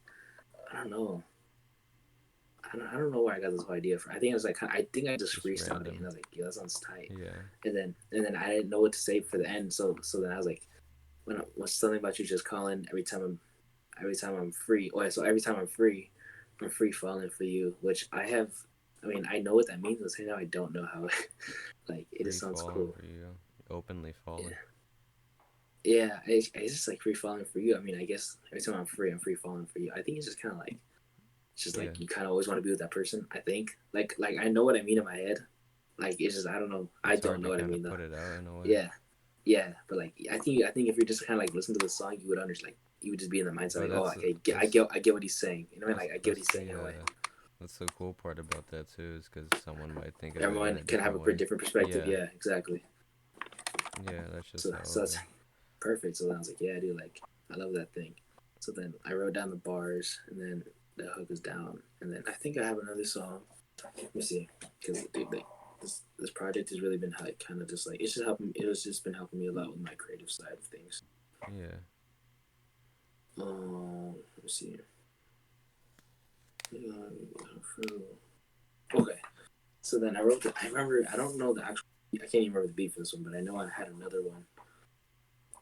B: I don't know. I don't know where I got this whole idea from. I think I was like I think I just
A: Just
B: freestyled it and
A: random.
B: I was like, yeah, that sounds tight.
A: Yeah.
B: And then I didn't know what to say for the end. So then I was like, what's something about you just calling every time I'm free. Oh, yeah, so every time I'm free falling for you, which I have. I mean, I know what that means, but now I don't know how. Like, it
A: Free
B: just sounds
A: falling
B: cool.
A: for you. Openly
B: Yeah,
A: falling.
B: yeah. It's just like free falling for you. I mean, I guess every time I'm free falling for you. I think it's just kind of like, it's just
A: Yeah.
B: like you kind of always want to be with that person. I think, like I know what I mean in my head. Like it's just I don't know. I
A: It's
B: don't
A: hard
B: know
A: to
B: what I
A: kind
B: mean
A: of
B: though.
A: put it out in a way.
B: Yeah, yeah. But like I think if you just kind of like listen to the song, you would understand. Like you would just be in the mindset
A: But
B: like, oh,
A: that's
B: okay,
A: that's
B: I get what he's saying. You know what I mean? Like I get what
A: that's
B: he's saying
A: the
B: in a way.
A: that's the cool part about that too, is because someone might think of it in
B: Everyone
A: a
B: can have
A: different
B: a
A: way.
B: different perspective.
A: Yeah.
B: Yeah, exactly.
A: Yeah. That's just
B: So
A: how
B: so
A: it
B: that's
A: is.
B: perfect. So then I was like, yeah, dude, like I love that thing. So then I wrote down the bars, and then the hook is down, and then I think I have another song. Let me see, because dude, like this project has really been like kind of just like it's just helping. It was just been helping me a lot with my creative side of things.
A: Yeah.
B: Let me see. Okay, so then I wrote the. I remember. I don't know the actual. I can't even remember the beat for this one, but I know I had another one,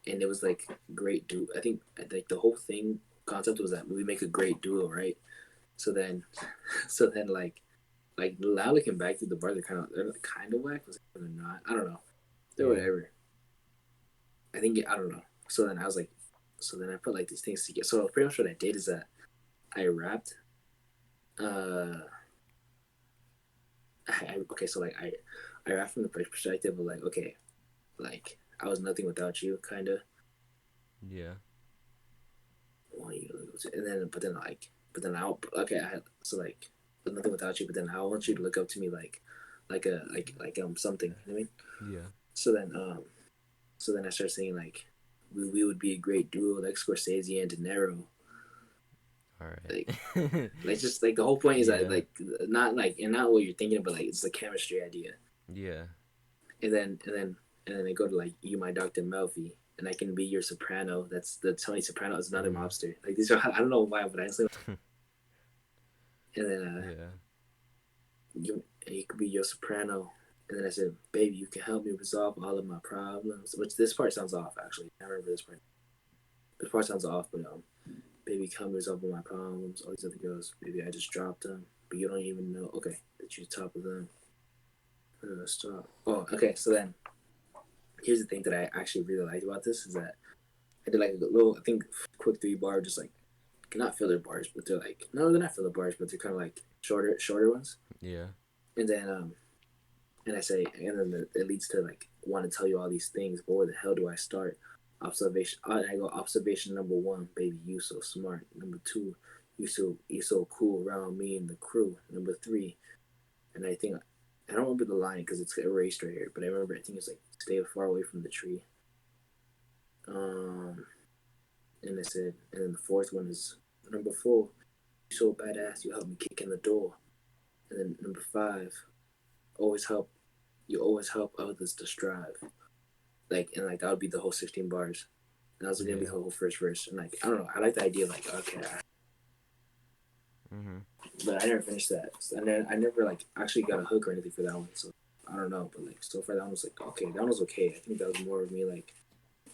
B: and it was like great duo. I think like the whole thing concept was that we make a great duo, right? So then, so then like now looking back through the bar, they're kind of whack. They're not. I don't know. They're
A: Yeah.
B: whatever. I don't know. So then I was like, so then I put like these things together. So pretty much what I did is that I rapped. Uh, okay, so like I rapped from the perspective of like okay, like I was nothing without you, kind of.
A: Yeah.
B: And then but then I'll okay I so like but nothing without you, but then I want you to look up to me like something, you know what I mean?
A: Yeah.
B: So then so then I started saying like we would be a great duo like Scorsese and De Niro.
A: All
B: Like
A: right.
B: just like the whole point is that
A: Yeah.
B: like not like and not what you're thinking, but like it's the chemistry idea.
A: Yeah.
B: And then I go to like you my Dr. Melfi, and I can be your soprano. That's the Tony Soprano is another
A: Mhm.
B: mobster. Like these are I don't know why, but I just and then
A: Yeah.
B: you could be your soprano. And then I said, baby, you can help me resolve all of my problems. Which this part sounds off actually. I remember this part. This part sounds off, but baby, come resolve all my problems. All these other girls, baby, I just dropped them, but you don't even know. Okay, that you're top of them. Stop. Oh, okay. So then here's the thing that I actually really liked about this is that I did like a little, I think, quick 3 bar, just like not filler bars, but they're like no, they're not filler bars, but they're kind of like shorter ones.
A: Yeah.
B: And then and I say, and then it leads to like want to tell you all these things, but where the hell do I start? Observation. I go observation number 1, baby, you so smart. Number 2, you so cool around me and the crew. Number 3, and I think I don't remember the line because it's erased right here, but I remember I think it's like stay far away from the tree. Um, and I said, and then the fourth one is number 4, you so badass, you help me kick in the door. And then number 5, always help, you always help others to strive. Like and like that would be the whole 16 bars. and that was gonna be
A: Yeah.
B: the whole first verse. And like I don't know, I like the idea of like okay,
A: Mhm.
B: but I never finished that, and then I never like actually got a hook or anything for that one. So I don't know, but like so far that one was like okay, that one was okay. I think that was more of me like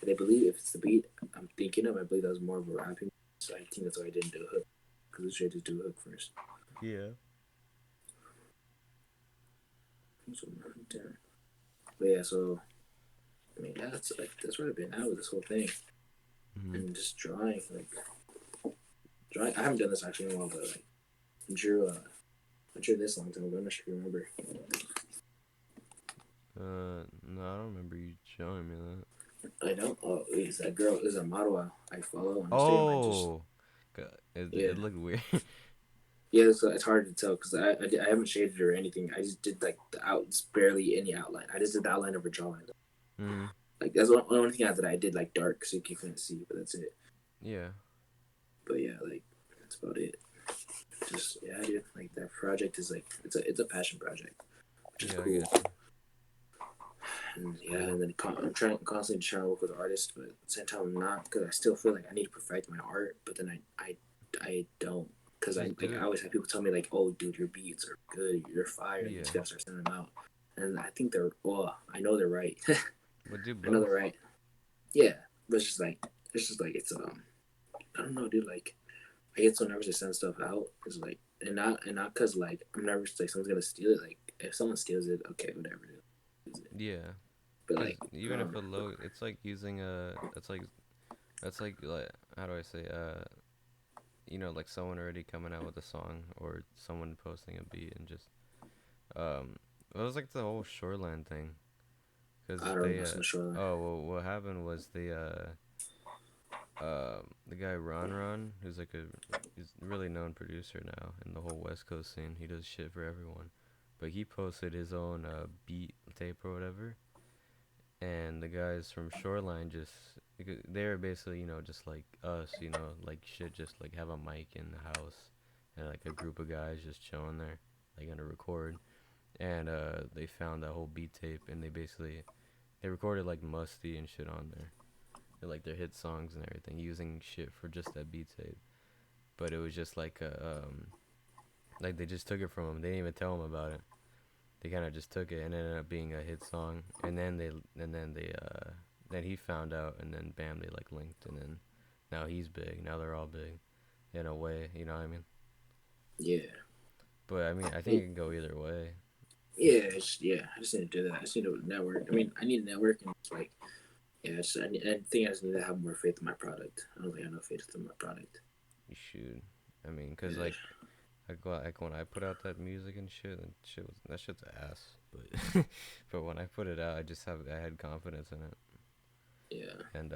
B: I believe if it's the beat I'm thinking of, I believe that was more of a rapping. So I think that's why I didn't do a hook because we should just do a hook first.
A: Yeah.
B: So, but yeah, so I mean that's where I've been at with this whole thing
A: Mhm.
B: and just drawing like drawing. I haven't done this actually in a while, but like drew I drew this long time ago. I'm not sure if you remember.
A: No, I don't remember you showing me that.
B: I don't. Oh, is that girl? Is a model I follow on Instagram. I just
A: Oh,
B: yeah.
A: it looked weird.
B: Yeah, it's hard to tell because I haven't shaded or anything. I just did like the outs, barely any outline. I just did the outline of her jawline.
A: Mhm.
B: Like that's the only thing that I did like dark so you couldn't see, but that's it.
A: Yeah.
B: But yeah, like that's about it. Just yeah, dude. Like that project is like it's a passion project, which is
A: Yeah, I
B: cool.
A: get you.
B: And
A: It's
B: yeah,
A: cool.
B: and then I'm constantly trying to work with artists, but at the same time I'm not because I still feel like I need to perfect my art, but then I don't because
A: Just do
B: I
A: it.
B: always have people tell me like, oh, dude, your beats are good, you're fire, you
A: Yeah.
B: just gotta start sending them out. And I think they're well, I know they're right.
A: But do
B: I know they're
A: both.
B: right. Yeah, but it's just like it's I don't know, dude. Like I get so nervous to send stuff out. It's like and not because like I'm nervous like someone's gonna steal it. Like if someone steals it, okay, whatever. Dude.
A: Yeah.
B: But
A: Cause
B: like
A: even if a low, it's like using a. That's like how do I say like someone already coming out with a song or someone posting a beat and just um. It was like the whole Shoreline thing.
B: I
A: Cause
B: don't
A: they
B: know, some shoreline.
A: oh well, what happened was the guy Ron, who's like he's a really known producer now in the whole West Coast scene. He does shit for everyone, but he posted his own beat tape or whatever, and the guys from Shoreline just they're basically just like us, like shit, just like have a mic in the house and like a group of guys just chilling there, like gonna record, and they found that whole beat tape and they recorded like Musty and shit on there like their hit songs and everything using shit for just that beat tape. But it was just like they just took it from him. They didn't even tell him about it. They kind of just took it and it ended up being a hit song. Then he found out and then bam they like linked and then now he's big. Now they're all big in a way. You know what I mean?
B: Yeah,
A: But I mean I think it can go either way.
B: yeah. I just need to do that. I just need to network. I mean, I need a network, and it's like yeah. I think I just need to have more faith in my product. I don't think I have enough faith in my product.
A: You should. I mean, cause
B: Yeah,
A: like when I put out that music and shit, that shit's ass. But but when I put it out, I had confidence in it,
B: yeah,
A: and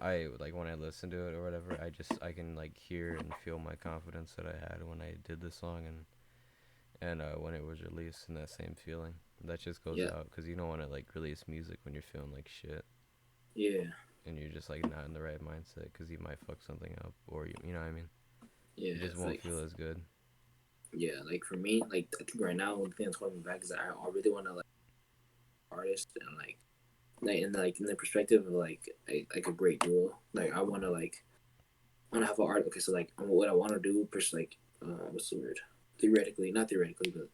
A: I like when I listen to it or whatever, I can like hear and feel my confidence that I had when I did the song and when it was released and that same feeling that just goes
B: yeah,
A: out because you don't want to like release music when you're feeling like shit
B: yeah,
A: and you're just like not in the right mindset because you might fuck something up or you know what I mean.
B: yeah.
A: It just
B: It's
A: won't
B: like
A: feel as good.
B: yeah, like for me, like I think right now one thing that's holding me back is that I really want to like artist and in the perspective of like a great duo. Like I want to have an art. Okay, so like what I want to do, like what's the word? Theoretically, not theoretically, but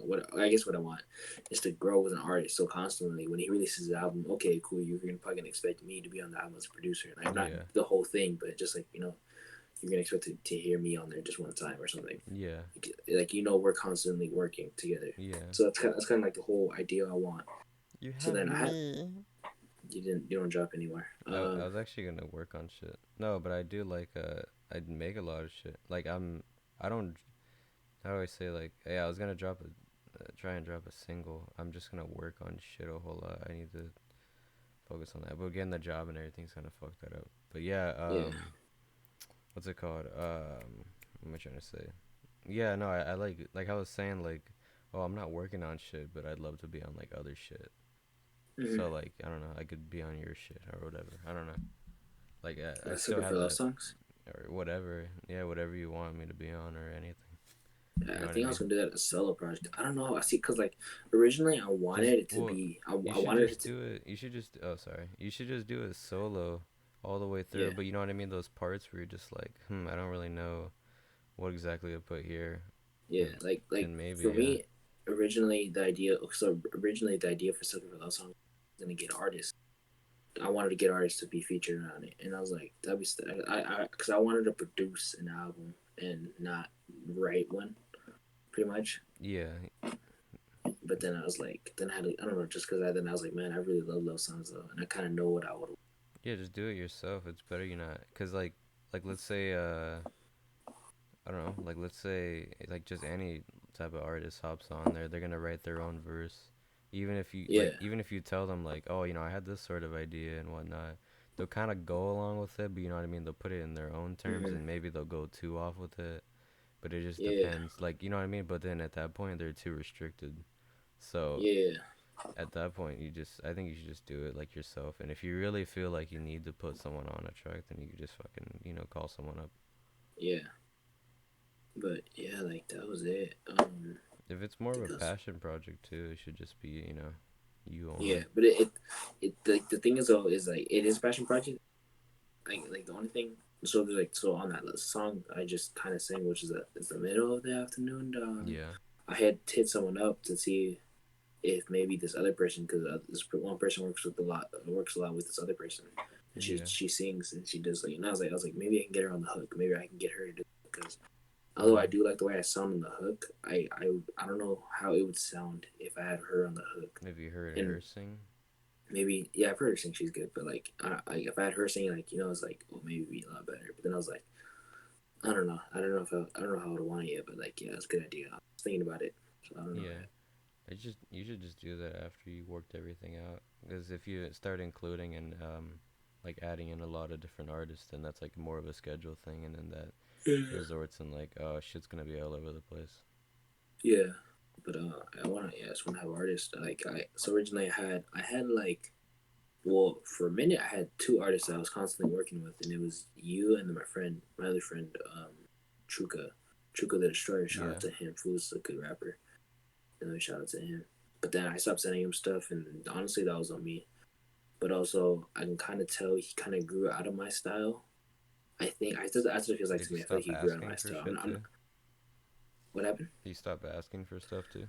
B: what I guess what I want is to grow as an artist. So constantly, when he releases an album, okay, cool, you're gonna probably gonna expect me to be on the album as a producer. Like not
A: Yeah,
B: the whole thing, but just like you're gonna expect to hear me on there just one time or something.
A: yeah,
B: Like we're constantly working together.
A: yeah.
B: So that's kind of like the whole idea I want.
A: You
B: So
A: have
B: then
A: me.
B: you don't drop anywhere.
A: I was actually gonna work on shit. No, but I do like I'd make a lot of shit. Like I don't how do I say like yeah I was gonna try and drop a single. I'm just gonna work on shit a whole lot. I need to focus on that. But getting the job and everything's gonna fuck that up. But yeah,
B: Yeah,
A: what's it called? What am I trying to say? Yeah, no, I like I was saying like oh I'm not working on shit, but I'd love to be on like other shit.
B: mm-hmm.
A: So like I don't know, I could be on your shit or whatever. I don't know. Like I still
B: Sucker for
A: have
B: Love
A: that
B: songs.
A: or whatever. Yeah, whatever you want me to be on or anything.
B: Yeah,
A: You
B: I
A: know what I
B: think I was
A: mean?
B: gonna do that as a solo project. I don't know. I see, cause like originally I wanted
A: Just
B: it to
A: well,
B: be,
A: you
B: I
A: should
B: wanted it
A: just
B: to,
A: do it. You should just oh sorry. You should just do it solo. all the way through.
B: Yeah,
A: But you know what I mean? Those parts where you're just like, I don't really know what exactly to put here.
B: yeah.
A: And
B: Like
A: and maybe
B: for
A: yeah.
B: me, originally the idea for Sucker for Love Song was gonna get artists. I wanted to get artists to be featured on it, and I was like, that'd be because I wanted to produce an album and not write one, pretty much.
A: Yeah.
B: But then I was like, then I had to, I don't know, just because then I was like, man, I really love songs though, and I kind of know what I would.
A: Yeah, just do it yourself. It's better you not, cause like let's say I don't know, like let's say like just any type of artist hops on there, they're gonna write their own verse.
B: Yeah,
A: Even if you tell them like, oh, I had this sort of idea and whatnot, they'll kind of go along with it, but you know what I mean. They'll put it in their own terms,
B: mm-hmm.
A: and maybe they'll go too off with it. But it just
B: Yeah,
A: depends, like you know what I mean. But then at that point, they're too restricted. So
B: yeah,
A: at that point, I think you should just do it like yourself. And if you really feel like you need to put someone on a track, then you could just fucking call someone up.
B: yeah. But yeah, like that was it.
A: If it's more of a
B: Because
A: passion project too, it should just be you
B: yeah,
A: only.
B: but the thing is though is like it is a passion project. Like the only thing. So there's like so on that song I just kind of sang, which is it's the middle of the afternoon.
A: Yeah,
B: I had hit someone up to see if maybe this other person, because this one person works a lot with this other person, and
A: yeah,
B: she sings and she does like, and I was like maybe I can get her on the hook, maybe I can get her to do it, because although I
A: mhm.
B: do like the way I sound on the hook, I don't know how it would sound if I had her on the hook,
A: Have you heard
B: and
A: her sing?
B: maybe yeah I've heard her sing, she's good, but like if I had her singing, like it's like maybe it'd be a lot better, but then I was like I don't know how I would want it yet, but like yeah, it's a good idea. I was thinking about it, so I don't know
A: Yeah,
B: yet.
A: you should just do that after you worked everything out. Because if you start including and like adding in a lot of different artists, then that's like more of a schedule thing, and then that
B: Yeah.
A: resorts in like, oh, shit's gonna be all over the place.
B: Yeah, but I just want to have artists. Like so originally I had like, well, for a minute I had two artists that I was constantly working with, and it was you and then my other friend, Truka, Truka the Destroyer. Shout out
A: Yeah,
B: to him. Fool's a good rapper. And shout out to him. But then I stopped sending him stuff, and honestly that was on me. But also I can kind of tell he kind of grew out of my style. I think that's what it feels like
A: did
B: to
A: you
B: me. I feel like
A: stop
B: he grew out of my
A: asking for
B: style.
A: shit too?
B: What happened?
A: Did you stop asking for stuff too?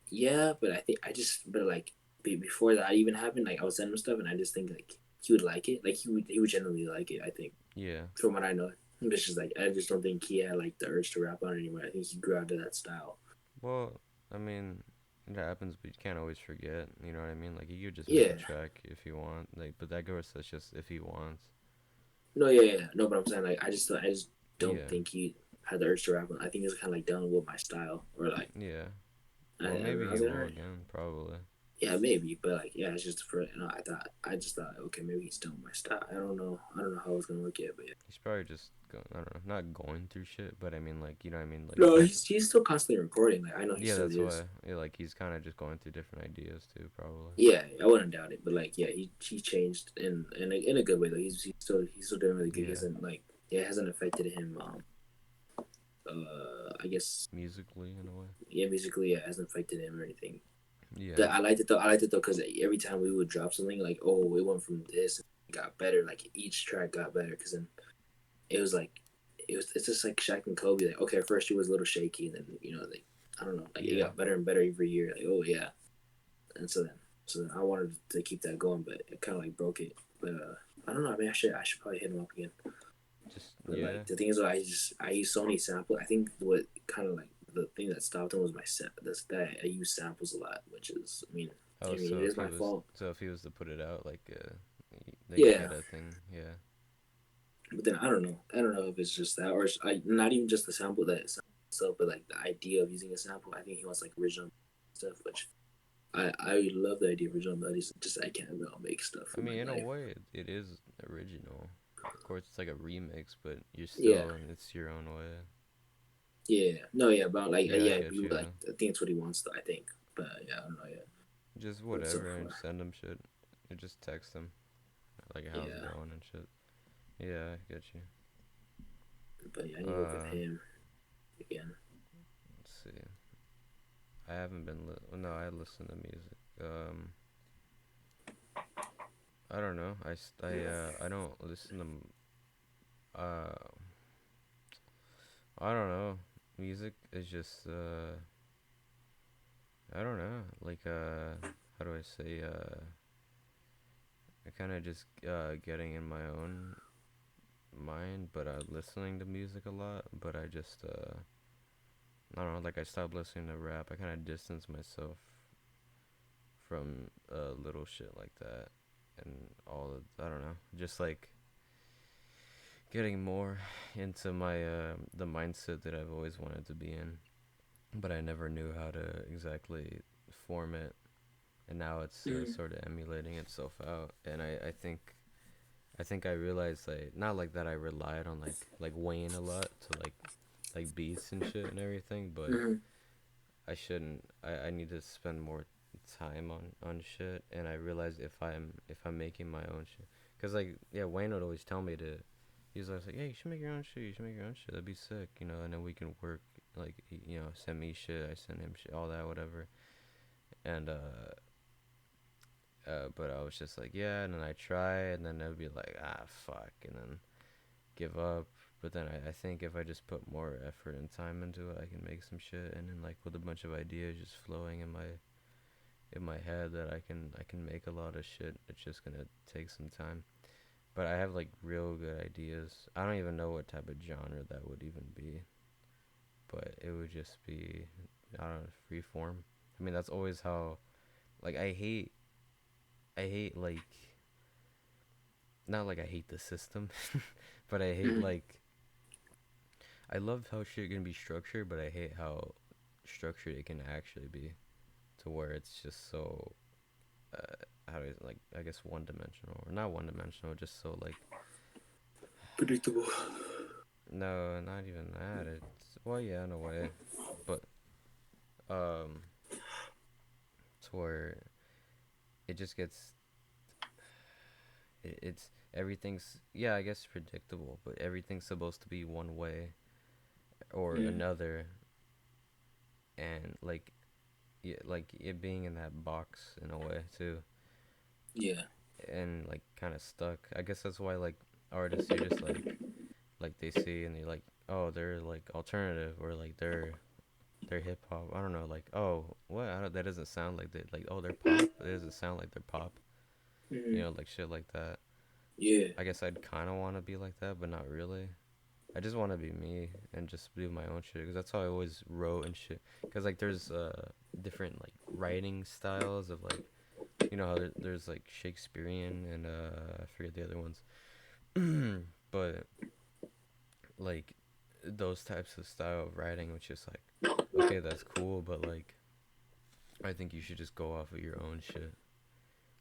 B: Yeah, but I think I just but like before that even happened, like I was sending him stuff, and I just think like he would like it. Like he would generally like it. I think
A: Yeah.
B: from what I know, it's just like I just don't think he had like the urge to rap on it anymore. I think he grew out of that style.
A: Well, I mean, it happens, but you can't always forget. You know what I mean? Like you could just make a
B: Yeah,
A: track if you want. Like, but that goes. That's just if he wants.
B: no, yeah. No, but I'm saying like I just don't
A: Yeah.
B: think he had the urge to rap on. I think it's kind of like done with my style, or like
A: Yeah. Well,
B: I
A: maybe he
B: was like, all
A: will
B: right.
A: again. Probably.
B: Yeah, maybe, but like, yeah, it's just for I just thought, okay, maybe he's done with my style. I don't know how it's gonna work yet, but yeah.
A: He's probably just going. I don't know. Not going through shit, but I mean, like, you know what I mean? Like,
B: No,
A: he's.
B: he's still constantly recording. Like I know he
A: Yeah,
B: still
A: that's
B: is.
A: why. Yeah, like he's kind of just going through different ideas too. Probably.
B: Yeah, I wouldn't doubt it. But like, yeah, he changed in a good way though. He's still doing really good. He
A: Yeah.
B: hasn't like it hasn't affected him. I guess
A: Musically, in a way.
B: yeah, musically it hasn't affected him or anything.
A: Yeah.
B: That I liked it though. I liked it though because every time we would drop something, like oh, it went from this, it got better. Like each track got better because then it was like it's just like Shaq and Kobe. Like okay, at first it was a little shaky, and then like I don't know, like it
A: Yeah.
B: got better and better every year. Like oh yeah, and so then I wanted to keep that going, but it kind of like broke it. But I don't know. I mean, I should probably hit him up again.
A: Just
B: But
A: yeah.
B: like the thing is, I use Sony sample. I think what kind of like the thing that stopped him was that I use samples a lot, which is
A: Oh,
B: I mean
A: so
B: it is my fault.
A: if he was to put it out, like, they
B: Yeah,
A: get a thing. Yeah.
B: but then I don't know. I don't know if it's just that or not even just the sample that itself, but like the idea of using a sample. I think he wants like original stuff, which I love the idea of original melodies. Just I can't make stuff
A: I
B: in my
A: mean, in a
B: life.
A: way, it is original. Of course, it's like a remix, but you're
B: Yeah,
A: still, it's your own way.
B: yeah, no, yeah, but like
A: Yeah, I
B: yeah,
A: get you
B: like
A: though.
B: I think it's what he wants. I think, but yeah, I don't know yet.
A: Just
B: But so
A: whatever, and
B: far,
A: send them shit. Or just text them, like how's it
B: yeah,
A: going and shit. Yeah, I get you.
B: but yeah, I need to work with
A: Uh,
B: him again.
A: let's see. I haven't been no, I listen to music. I don't know. I don't listen to I don't know. Music is just I don't know. Like how do I say I kind of just getting in my own mind, but listening to music a lot. But I just I don't know. Like I stopped listening to rap. I kind of distance myself from little shit like that and all the I don't know. Just like getting more into my the mindset that I've always wanted to be in, but I never knew how to exactly form it. And now it's
B: Mm.
A: sort of emulating itself out. And I think I realized like not like that I relied on like Wayne a lot to like beats and shit and everything, but
B: Mm.
A: I shouldn't. I need to spend more time on shit. And I realized if I'm making my own shit, cause like yeah, Wayne would always tell me to. He's always like, yeah, you should make your own shit. You should make your own shit. That'd be sick, you know. And then we can work. Like, you know, send me shit. I send him shit. All that, whatever. And but I was just like, yeah. And then I try, and then I'd be like, ah, fuck, and then give up. But then I think if I just put more effort and time into it, I can make some shit. And then like with a bunch of ideas just flowing in my head, that I can make a lot of shit. It's just gonna take some time. But I have like real good ideas. I don't even know what type of genre that would even be, but it would just be I don't know, free form. I mean that's always how like I hate like not like I hate the system, but I hate
B: Mm.
A: like I love how shit can be structured, but I hate how structured it can actually be to where it's just so how is like I guess one dimensional or not one dimensional, just so like
B: Predictable.
A: no, not even that. It's well yeah in a way, but um to where it just gets it's everything's yeah I guess predictable, but everything's supposed to be one way or
B: Mm.
A: another, and like it being in that box in a way too,
B: Yeah.
A: and like kind of stuck. I guess that's why like artists you're just like they see and they're like oh they're like alternative or like they're hip hop. I don't know like oh what that doesn't sound like they like oh they're pop. It doesn't sound like they're pop. You
B: Mm.
A: know like shit like that.
B: Yeah.
A: I guess I'd kind of want to be like that, but not really. I just want to be me and just do my own shit because that's how I always wrote and shit. Because like there's different like writing styles of like you know how there's like Shakespearean and I forget the other ones, but like those types of style of writing, which is like okay that's cool, but like I think you should just go off of your own shit.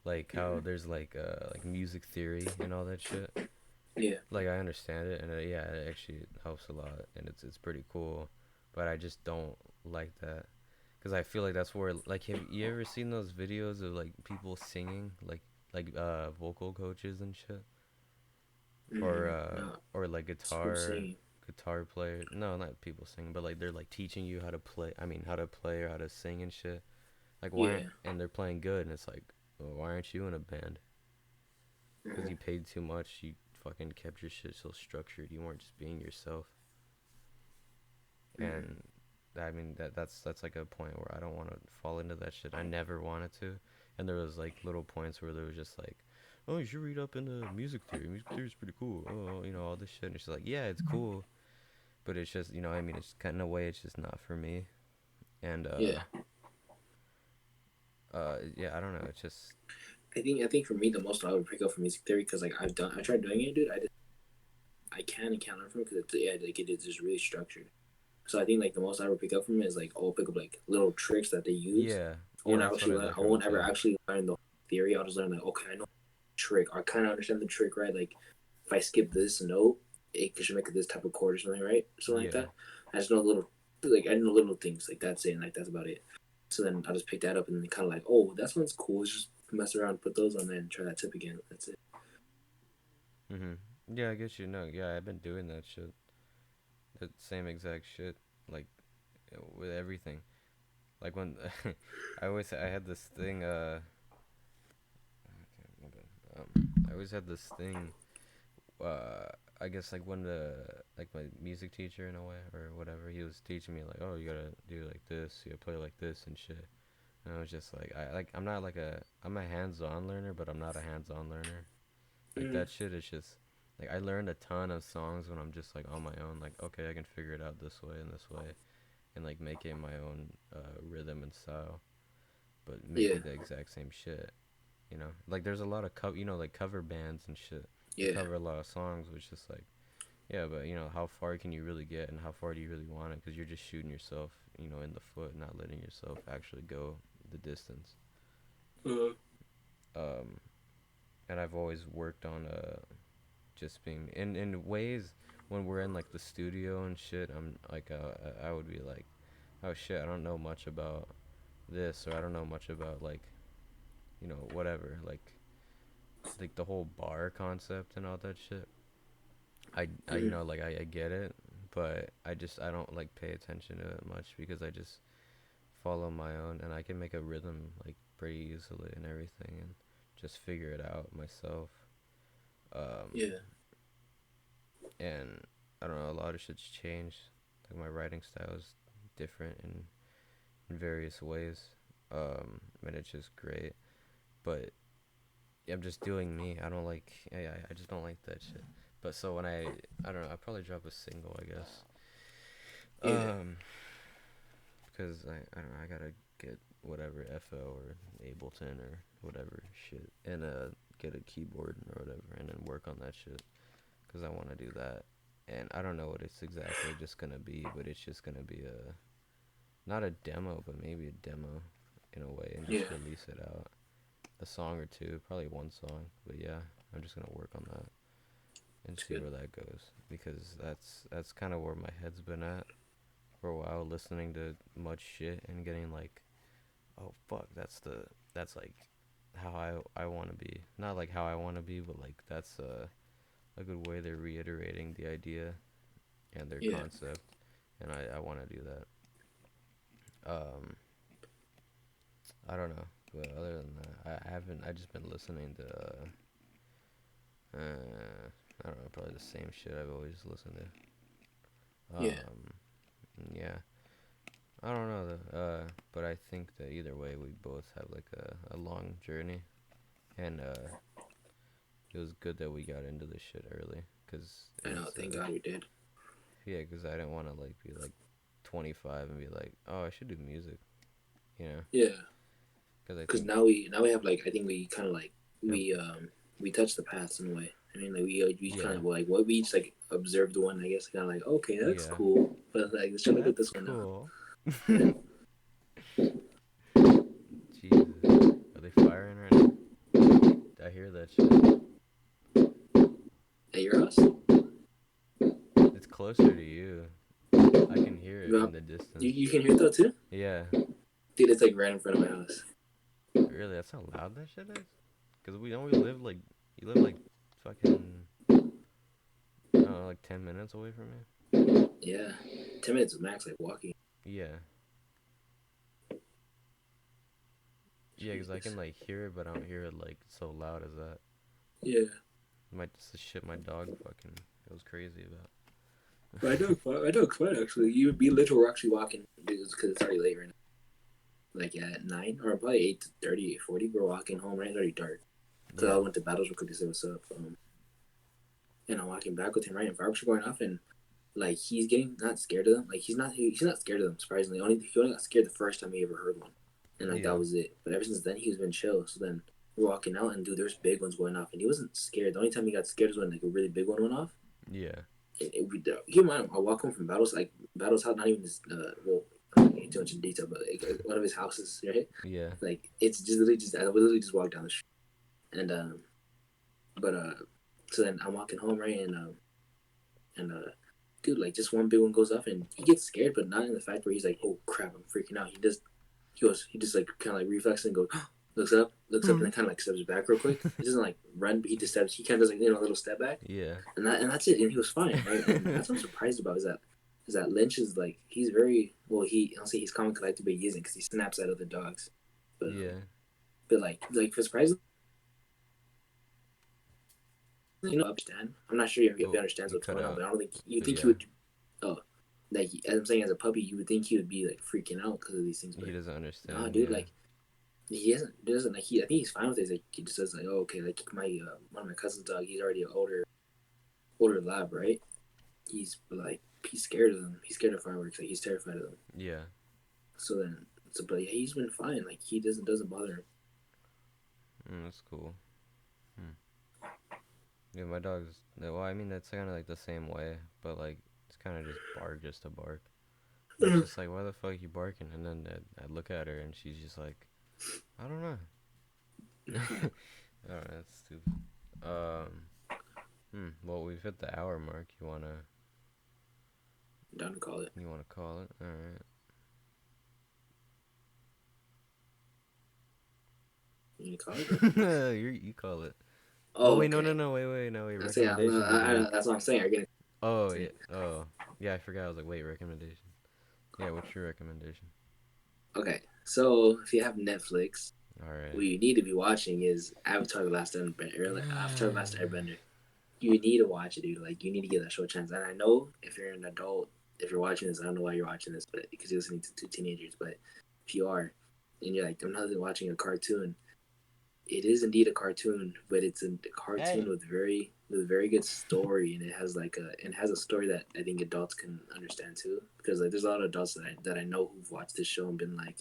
A: Like how
B: Mm.
A: there's like music theory and all that shit.
B: Yeah.
A: Like I understand it and yeah it actually helps a lot and it's pretty cool, but I just don't like that because I feel like that's where like have you ever seen those videos of like people singing like vocal coaches and shit
B: Mm. No.
A: or like
B: School singing.
A: guitar player no not people singing but like they're like teaching you how to play I mean how to play or how to sing and shit like why
B: Yeah.
A: and they're playing good and it's like well, why aren't you in a band because
B: Mm.
A: you paid too much you fucking kept your shit so structured you weren't just being yourself
B: Mm.
A: and I mean that's like a point where I don't want to fall into that shit. I never wanted to, and there was like little points where there was just like, oh, you should read up into music theory. Music theory is pretty cool. Oh, you know all this shit. And it's just like, yeah, it's cool, but it's just you know I mean it's kind of in a way it's just not for me. And
B: Yeah.
A: yeah I don't know. It's just
B: I think for me the most I would pick up from music theory because like I tried doing it, dude. I can and can't learn from it because yeah like it is just really structured. So I think like the most I would pick up from it is like I'll pick up like little tricks that they use.
A: yeah yeah that's what I learned
B: I
A: from it
B: won't ever
A: too.
B: actually learn the theory. I'll just learn like okay I know the trick. I kind of understand the trick right. Like if I skip this note, it should make this type of chord or something right, something like
A: Yeah.
B: that. I just know little like I know little things like that's it. And, like that's about it. So then I'll just pick that up and then kind of like oh that one's cool. Let's just mess around, put those on there, and try that tip again. That's it.
A: Mhm. Yeah, I guess you know. Yeah, I've been doing that shit. The same exact shit, like with everything. Like when I always I had this thing. Okay, my bad. I always had this thing. I guess like when the like my music teacher in a way or whatever, he was teaching me like, oh, you gotta do like this, you gotta play like this and shit. And I was just like, I'm not like I'm a hands-on learner, but I'm not a hands-on learner. Like
B: Mm.
A: that shit is just like I learned a ton of songs when I'm just like on my own. Like okay, I can figure it out this way and this way, and like make it my own rhythm and style, but make
B: Yeah,
A: it the exact same shit. You know, like there's a lot of like cover bands and shit. They
B: yeah,
A: cover a lot of songs, which is like yeah, but how far can you really get, and how far do you really want it? Because you're just shooting yourself, in the foot, not letting yourself actually go the distance.
B: uh,
A: Um, and I've always worked on just being in ways when we're in like the studio and shit. I'm like I would be like, oh shit, I don't know much about this, or I don't know much about like whatever like the whole bar concept and all that shit. I
B: mm.
A: like I get it, but I don't like pay attention to it much because I just follow my own, and I can make a rhythm like pretty easily and everything and just figure it out myself. Um,
B: Yeah,
A: and I don't know, a lot of shit's changed. Like my writing style is different in various ways. And it's just great. But I'm just doing me. I don't like. I just don't like that shit. But so when I don't know, I probably drop a single, I guess.
B: yeah,
A: Um, because I don't know, I gotta get whatever FL or Ableton or whatever shit, and get a keyboard or whatever, and then work on that shit. Cause I want to do that, and I don't know what it's exactly just gonna be, but it's just gonna be a not a demo, but maybe a demo in a way, and just
B: yeah.
A: release it out. A song or two, probably one song, but yeah, I'm just gonna work on that and
B: It's
A: see
B: good.
A: where that goes because that's kind of where my head's been at for a while, listening to much shit and getting like, oh fuck, that's like how I want to be, not like how I want to be, but like that's a good way they're reiterating the idea and their
B: Yeah.
A: concept, and I want to do that. Um, I don't know, but other than that, I haven't. I just been listening to I don't know, probably the same shit I've always listened to.
B: Yeah.
A: Yeah, I don't know but I think that either way we both have like a long journey, and it was good that we got into this shit early, cause
B: I know.
A: it's
B: Thank God we did.
A: yeah, cause I didn't want to like be like 25 and be like, oh, I should do music, you know,
B: Yeah.
A: cause I
B: Because
A: think
B: now we have like I think we kind of like
A: yep,
B: we touched the paths in a way. I mean, like we kind
A: yeah,
B: of like what we each like observed one. I guess kind of like okay, that's
A: yeah,
B: cool. But like let's try to look at
A: that's
B: this one now.
A: cool.
B: Yeah.
A: Jesus, are they firing right now? I hear that shit.
B: At your house?
A: It's closer to you. I can hear it
B: You,
A: in the
B: you
A: distance.
B: you can hear that too,
A: Yeah,
B: dude. It's like right in front of my house.
A: really, that's how loud that shit is. Cause we don't we live like you live like fucking I don't know, like 10 minutes away from me.
B: Yeah, 10 minutes max, like walking.
A: Yeah, yeah, cause I can
B: Jesus.
A: like hear it, but I don't hear it like so loud as that.
B: Yeah,
A: Might just the shit my dog fucking goes crazy about.
B: my dog's fine actually. You be literal. We're actually walking because it's already late right now. Like at 9 or probably 8:30, 8:40. We're walking home. Right, it's already dark. Because I
A: Yeah,
B: went to battles real quick to say what's up. And I'm walking back with him, right? And fireworks are going off, and like he's getting not scared of them. Like he's not scared of them. Surprisingly, he only got scared the first time he ever heard one, and like that
A: yeah,
B: was it. But ever since then, he's been chill. So then we're walking out, and dude, there's big ones going off, and he wasn't scared. The only time he got scared was when like a really big one went off.
A: yeah,
B: Keep in mind, I walk home from battles, like battles house, not even his well, I don't get too much in detail, but like, one of his houses, right?
A: yeah,
B: Like it's just literally just I literally just walk down the street, and but so then I'm walking home, right, and dude, like just one big one goes off, and he gets scared, but not in the fact where he's like, "Oh crap, I'm freaking out." He just like kind of like reflexes and goes, looks up, and then kind of like steps back real quick. He doesn't like run, but he just steps. He kind of does like a little step back,
A: yeah,
B: and that's it. And he was fine, right? And that's what I'm surprised about is that Lynch is like he's very well. I'll say he's calm and collected, but he isn't because he snaps at other dogs. But
A: yeah,
B: but like for surprisingly Understand. I'm not sure if he
A: Oh,
B: understands
A: you
B: what's
A: cut
B: going on,
A: out.
B: but I don't think you
A: But
B: think he
A: yeah,
B: would. Oh, like as I'm saying, as a puppy, you would think he would be like freaking out because of these things,
A: he
B: but
A: doesn't
B: nah,
A: understand.
B: dude,
A: Yeah.
B: like he doesn't like he. I think he's fine with it. Like he just says like, oh, okay, like my one of my cousin's dog, he's already an older lab, right? He's scared of them. He's scared of fireworks. Like he's terrified of them.
A: Yeah.
B: But yeah, he's been fine. Like he doesn't bother him.
A: That's cool. Hmm. Yeah, my dog's. Well, I mean, that's kind of like the same way, but like it's kind of just bark just to bark. And it's just like, why the fuck you barking? And then I look at her and she's just like, I don't know. I don't know. That's stupid. Um. Well, we've hit the hour mark.
B: Down to call it.
A: You wanna call it? All right.
B: You call it? Or?
A: You call it. Oh
B: Oh,
A: wait, no, no,
B: okay.
A: no, wait, no, wait.
B: I say
A: Recommendation is you.
B: that's what I'm saying. Are you
A: Oh
B: gonna
A: yeah. Oh yeah. I forgot. I was like, wait, recommendation. Yeah. What's your recommendation?
B: okay? So if you have Netflix,
A: All right.
B: what you need to be watching is Avatar: The Last Airbender. You need to watch it, dude. Like you need to give that show a chance. And I know if you're an adult, if you're watching this, I don't know why you're watching this, but because you're listening to two teenagers. But if you are, and you're like, I'm not watching a cartoon. It is indeed a cartoon, but it's a cartoon
A: Hey.
B: with very good story, and it has a story that I think adults can understand too. Because like there's a lot of adults that I know who've watched this show and been like,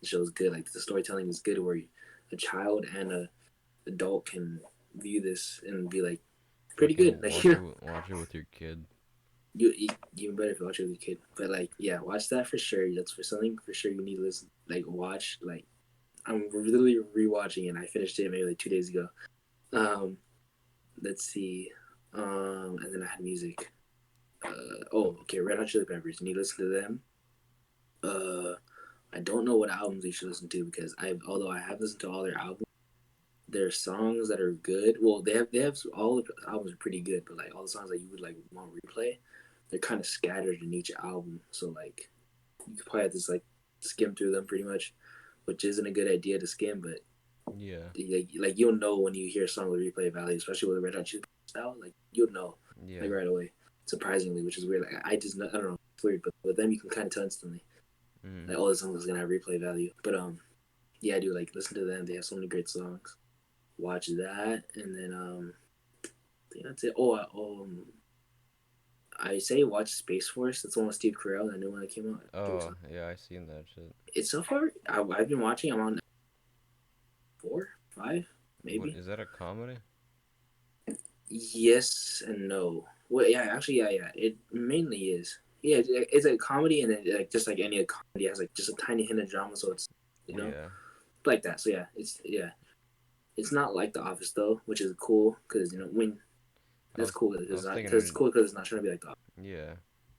B: the show's good. Like the storytelling is good, where a child and a adult can view this and be like, pretty good.
A: Fucking
B: Like
A: watch it. Watch it with your kid.
B: you even better if you watch it with your kid. But like yeah, watch that for sure. That's for something for sure you need to listen. Like watch like I'm literally rewatching it. I finished it maybe like 2 days ago. Um, let's see. And then I had music. Okay, Red Hot Chili Peppers. You need to listen to them. Uh, I don't know what albums you should listen to because although I have listened to all their albums, their songs that are good. Well, they have all the albums are pretty good, but like all the songs that you would like want to replay, they're kind of scattered in each album. So like you could probably have to like skim through them pretty much, which isn't a good idea to skim, but
A: Yeah.
B: like you'll know when you hear a song with replay value, especially with the Red Hot Chili style. Like you'll know
A: Yeah.
B: like right away. Surprisingly, which is weird. Like I don't know, it's weird, but with them you can kind of tell instantly.
A: Mm.
B: Like all the songs is gonna have replay value. But yeah, I do like listen to them. They have so many great songs. Watch that, and then I think that's it. I say watch Space Force. That's the one with Steve Carell, the new one that came out.
A: Oh yeah, I seen that shit.
B: It's so far. I've been watching. I'm on 4, 5,
A: What
B: maybe.
A: is that a comedy?
B: Yes and no. Well, yeah, actually, yeah. It mainly is. Yeah, it's a comedy, and then like just like any comedy has like just a tiny hint of drama, so it's you know
A: Yeah.
B: like that. So yeah, it's not like The Office though, which is cool because when
A: I
B: that's
A: was
B: cool
A: I
B: because
A: was thinking
B: it's cool because it's not trying to be like The Office.
A: yeah.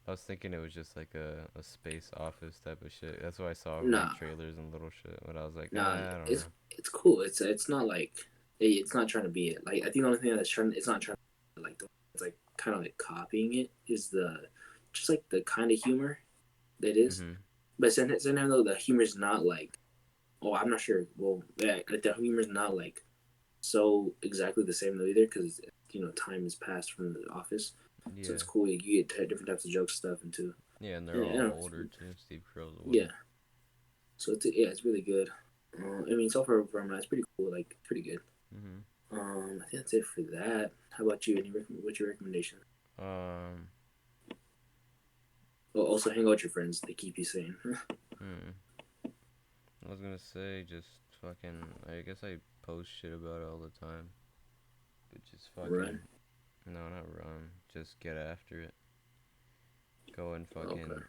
A: I was thinking it was just like a space office type of shit. That's what I saw from like
B: Nah,
A: trailers and little shit. But I was like,
B: nah,
A: I don't know.
B: it's cool. It's not like it's not trying to be it. Like I think the only thing that's trying it's not trying to like it's like kind of like copying it is the just like the kind of humor that it is.
A: Mhm.
B: But sometimes though the humor is not like I'm not sure. Well, yeah, like the humor is not like so exactly the same though either because time has passed from The Office, so it's
A: Yeah.
B: cool. You get different types of joke stuff into.
A: Yeah, and they're
B: Yeah, I
A: all
B: don't know,
A: older too. Steve Carell's
B: yeah.
A: older.
B: So it's really good. I mean, so far from it's pretty cool. Like pretty good.
A: Mhm.
B: I think that's it for that. How about you? What's your recommendation?
A: Um.
B: Well, also hang out with your friends. They keep you sane.
A: Hmm. I was gonna say just fucking. I guess I post shit about it all the time. But just
B: Run.
A: fucking. No, not run. Just get after it. Go and
B: Okay.
A: fucking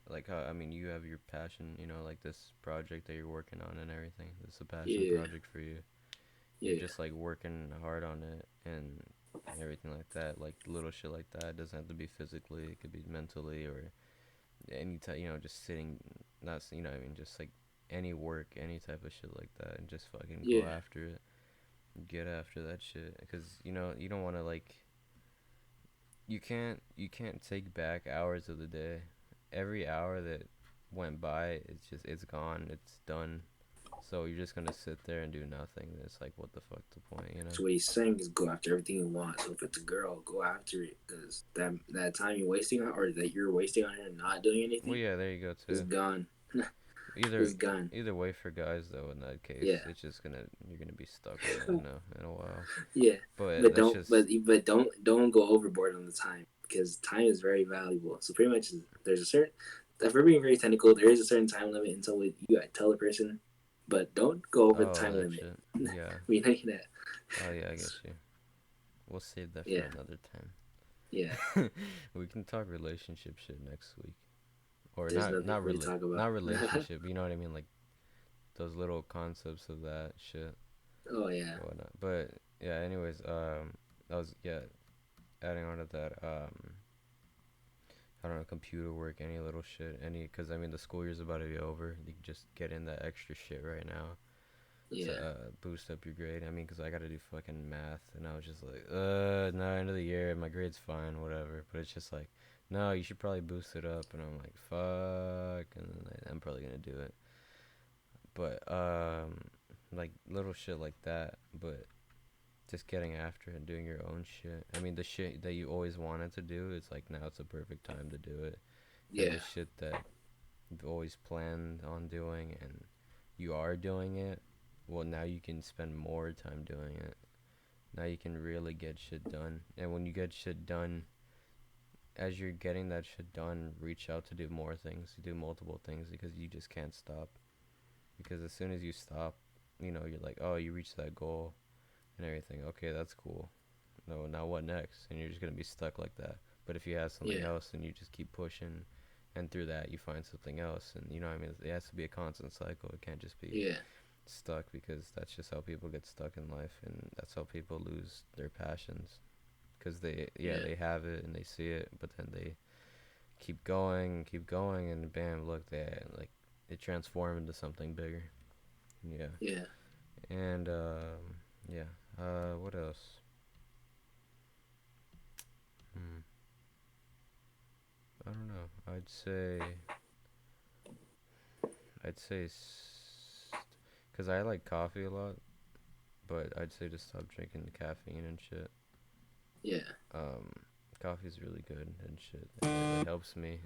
A: like how I mean you have your passion, like this project that you're working on and everything. This is a passion
B: Yeah.
A: project for you. You're
B: Yeah.
A: just like working hard on it and everything like that. Like little shit like that. It doesn't have to be physically. It could be mentally or any type. Just sitting. Not I mean just like any work, any type of shit like that, and just fucking go
B: Yeah.
A: after it. Get after that shit because you don't want to like you can't take back hours of the day. Every hour that went by, it's gone. It's done. So you're just gonna sit there and do nothing. It's like, what the fuck the point, you know?
B: So what he's saying is go after everything you want. So if it's a girl, go after it because that time you're wasting on or that you're wasting on her not doing
A: Well,
B: anything
A: yeah, there you go
B: is
A: too.
B: gone.
A: Either
B: Is gone.
A: either way for guys though, in that case,
B: Yeah,
A: it's just gonna you're gonna be stuck in it in a while.
B: yeah.
A: But
B: But
A: that's
B: don't
A: just
B: but don't go overboard on the time because time is very valuable. So pretty much there's a certain if we're being very technical, there is a certain time limit until you gotta tell a person, but don't go over the
A: oh
B: time
A: that
B: limit.
A: shit. Yeah.
B: We know that.
A: Oh yeah, I get you. We'll save that for
B: Yeah,
A: another
B: yeah.
A: time. We can talk relationship shit next week, or
B: There's nothing for me to talk about.
A: not relationship. You know what I mean? Like those little concepts of that shit
B: Oh yeah,
A: or whatnot. But yeah, anyways, that was yeah. Adding on to that, I don't know, computer work, any little shit, any, cause I mean the school year's about to be over. You can just get in that extra shit right now to
B: yeah,
A: boost up your grade. I mean, cause I gotta do fucking math, and I was just like, no, end of the year, my grade's fine, whatever. But it's just like, no, you should probably boost it up, and I'm like, fuck, and then I'm probably gonna do it. But like little shit like that, but just getting after it and doing your own shit. I mean, the shit that you always wanted to do, it's like now it's a perfect time to do it. And
B: yeah,
A: the shit that you've always planned on doing and you are doing it, well, now you can spend more time doing it. Now you can really get shit done. And when you get shit done, as you're getting that shit done, reach out to do more things, to do multiple things because you just can't stop. Because as soon as you stop, you're like, oh, you reached that goal and everything. Okay, that's cool. No, now what next? And you're just gonna be stuck like that. But if you have something
B: yeah,
A: else and you just keep pushing, and through that you find something else, and you know what I mean, it has to be a constant cycle. It can't just be
B: yeah,
A: stuck because that's just how people get stuck in life, and that's how people lose their passions. Because
B: yeah,
A: they have it and they see it, but then they keep going, and bam, look, it transformed into something bigger. Yeah,
B: yeah.
A: and yeah. What else? Hmm. I don't know. I'd say, cause I like coffee a lot, but I'd say to stop drinking caffeine and shit.
B: Yeah,
A: Um, Coffee's really good and shit. It helps me.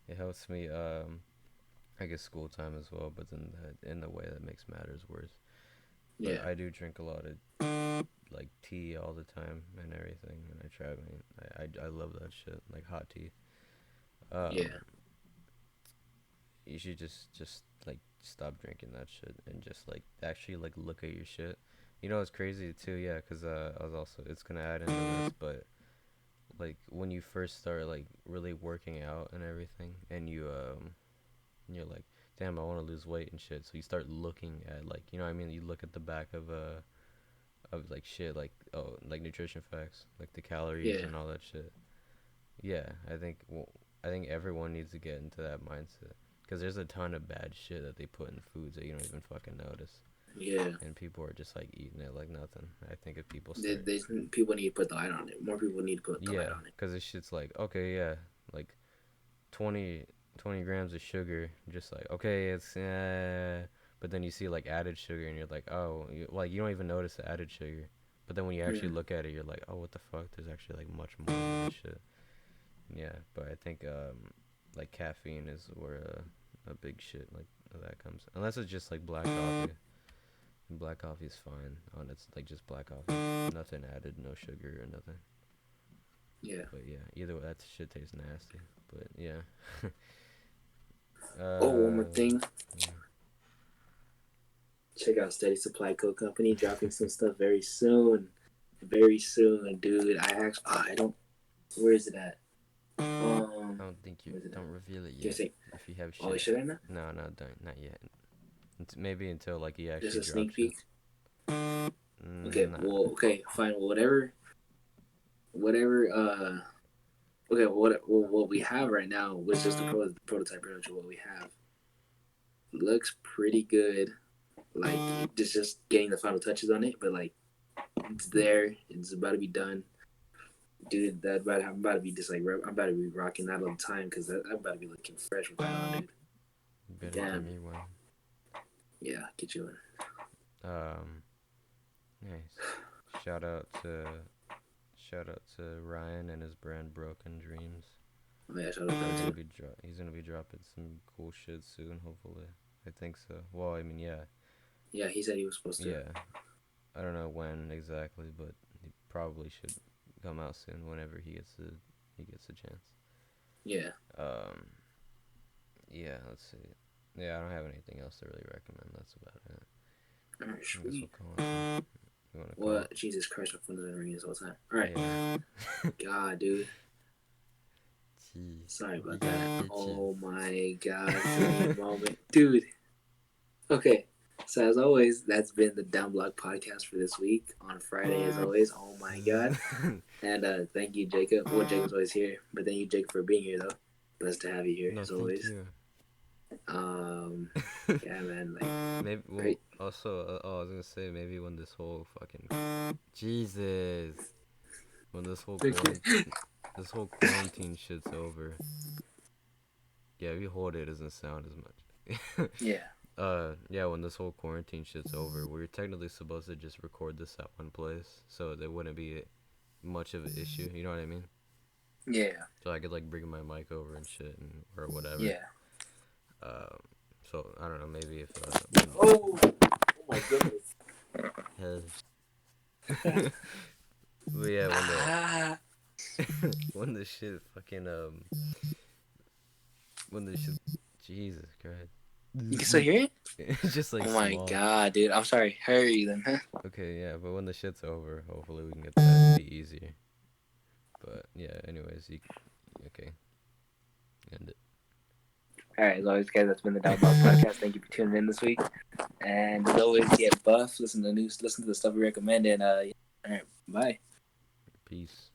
A: It helps me. I guess school time as well, but then in the way that makes matters worse. But
B: yeah,
A: I do drink a lot of like tea all the time and everything, and I try. I mean, I love that shit, like hot tea.
B: yeah,
A: Um, you should just like stop drinking that shit and just like actually like look at your shit. You know it's crazy too, yeah, cause I was also it's gonna add into this, but like when you first start like really working out and everything, and you're like, damn, I want to lose weight and shit. So you start looking at like you know what I mean. You look at the back of like shit like oh like nutrition facts like the calories
B: yeah,
A: and all that shit. Yeah, I think everyone needs to get into that mindset because there's a ton of bad shit that they put in foods that you don't even fucking notice,
B: yeah.
A: and people are just like eating it like nothing. I think if people
B: They,
A: start,
B: they, people need to put the light on it. More people need to put the light
A: yeah,
B: on it.
A: because this shit's like okay, yeah, like 20, 20 grams of sugar, just like okay, it's but then you see like added sugar and you're like oh, like you don't even notice the added sugar, but then when you actually
B: Mm.
A: look at it, you're like oh what the fuck? There's actually like much more of this shit. Yeah, but I think like caffeine is where a big shit like that comes. Unless it's just like black coffee. And black coffee is fine on it's like just black coffee, nothing added, no sugar or nothing.
B: Yeah.
A: But yeah, either way, that shit tastes nasty. But yeah,
B: Oh, one more
A: uh,
B: thing.
A: yeah.
B: Check out Steady Supply Co. Company dropping some stuff very soon. Very soon, dude. I don't. Where is it at?
A: I don't think you
B: Where is it at?
A: don't reveal it
B: Can you
A: yet.
B: say?
A: If you have
B: Oh,
A: shit,
B: should I not?
A: no, no, don't, not yet. Maybe until like he
B: Just
A: actually
B: a
A: drops
B: sneak
A: shit.
B: peek. Okay.
A: Nah,
B: Well. Okay. Fine. Whatever. Whatever. Okay. What we have right now was just a prototype. Pretty much what we have looks pretty good. Like just getting the final touches on it, but like it's there. It's about to be done, dude. I'm about to be just like I'm about to be rocking that all the time because I'm about to be looking fresh with that on, dude.
A: you better give
B: Damn.
A: me one.
B: Yeah, get you in.
A: Nice. Shout out to Ryan and his brand Broken Dreams.
B: Oh yeah, shout out that too.
A: He's gonna be dropping some cool shit soon. Hopefully, I think so. Well, I mean, yeah,
B: Yeah, he said he was supposed to.
A: yeah. I don't know when exactly, but he probably should come out soon whenever he gets a chance.
B: Yeah.
A: Um, yeah. Let's see. Yeah, I don't have anything else to really recommend. That's about it.
B: All right,
A: I guess we'll
B: sweet.
A: call it. You wanna call
B: What?
A: it?
B: Jesus Christ, my phone has been ringing this whole time. All right.
A: Yeah.
B: God, dude.
A: Jeez.
B: Sorry
A: You
B: about
A: got
B: that.
A: bitches.
B: Oh my God. Give me a moment. Dude. Okay. So as always, that's been the Downblock podcast for this week on Friday. As always, oh my God. And thank you, Jacob. Well, Jacob's always here, but thank you, Jacob, for being here though. Blessed to have you here
A: No,
B: as
A: thank
B: always.
A: you.
B: Yeah, man. Like,
A: Maybe. Well,
B: great.
A: also, oh, I was gonna say maybe when this whole fucking Jesus, when this whole quarantine shit's over. Yeah, if you hold it, it doesn't sound as much.
B: Yeah.
A: Yeah, when this whole quarantine shit's over, we're technically supposed to just record this at one place, so there wouldn't be much of an issue. You know what I mean?
B: Yeah.
A: So I could like bring my mic over and shit, and or whatever.
B: Yeah.
A: Um, so I don't know, maybe if
B: Oh. Oh my goodness.
A: when but yeah,
B: Ah.
A: when the shit fucking when the shit Jesus Christ.
B: You can still hear it?
A: It's just like
B: Oh my
A: small.
B: God, dude. I'm sorry. Hurry then, huh?
A: Okay, yeah, but when the shit's over, hopefully we can get that to be easier. But yeah, anyways, okay, end it.
B: All right, as always, guys, that's been the TheDownBlock podcast. Thank you for tuning in this week. And as always, get buff, listen to the stuff we recommend, and all right, bye.
A: Peace.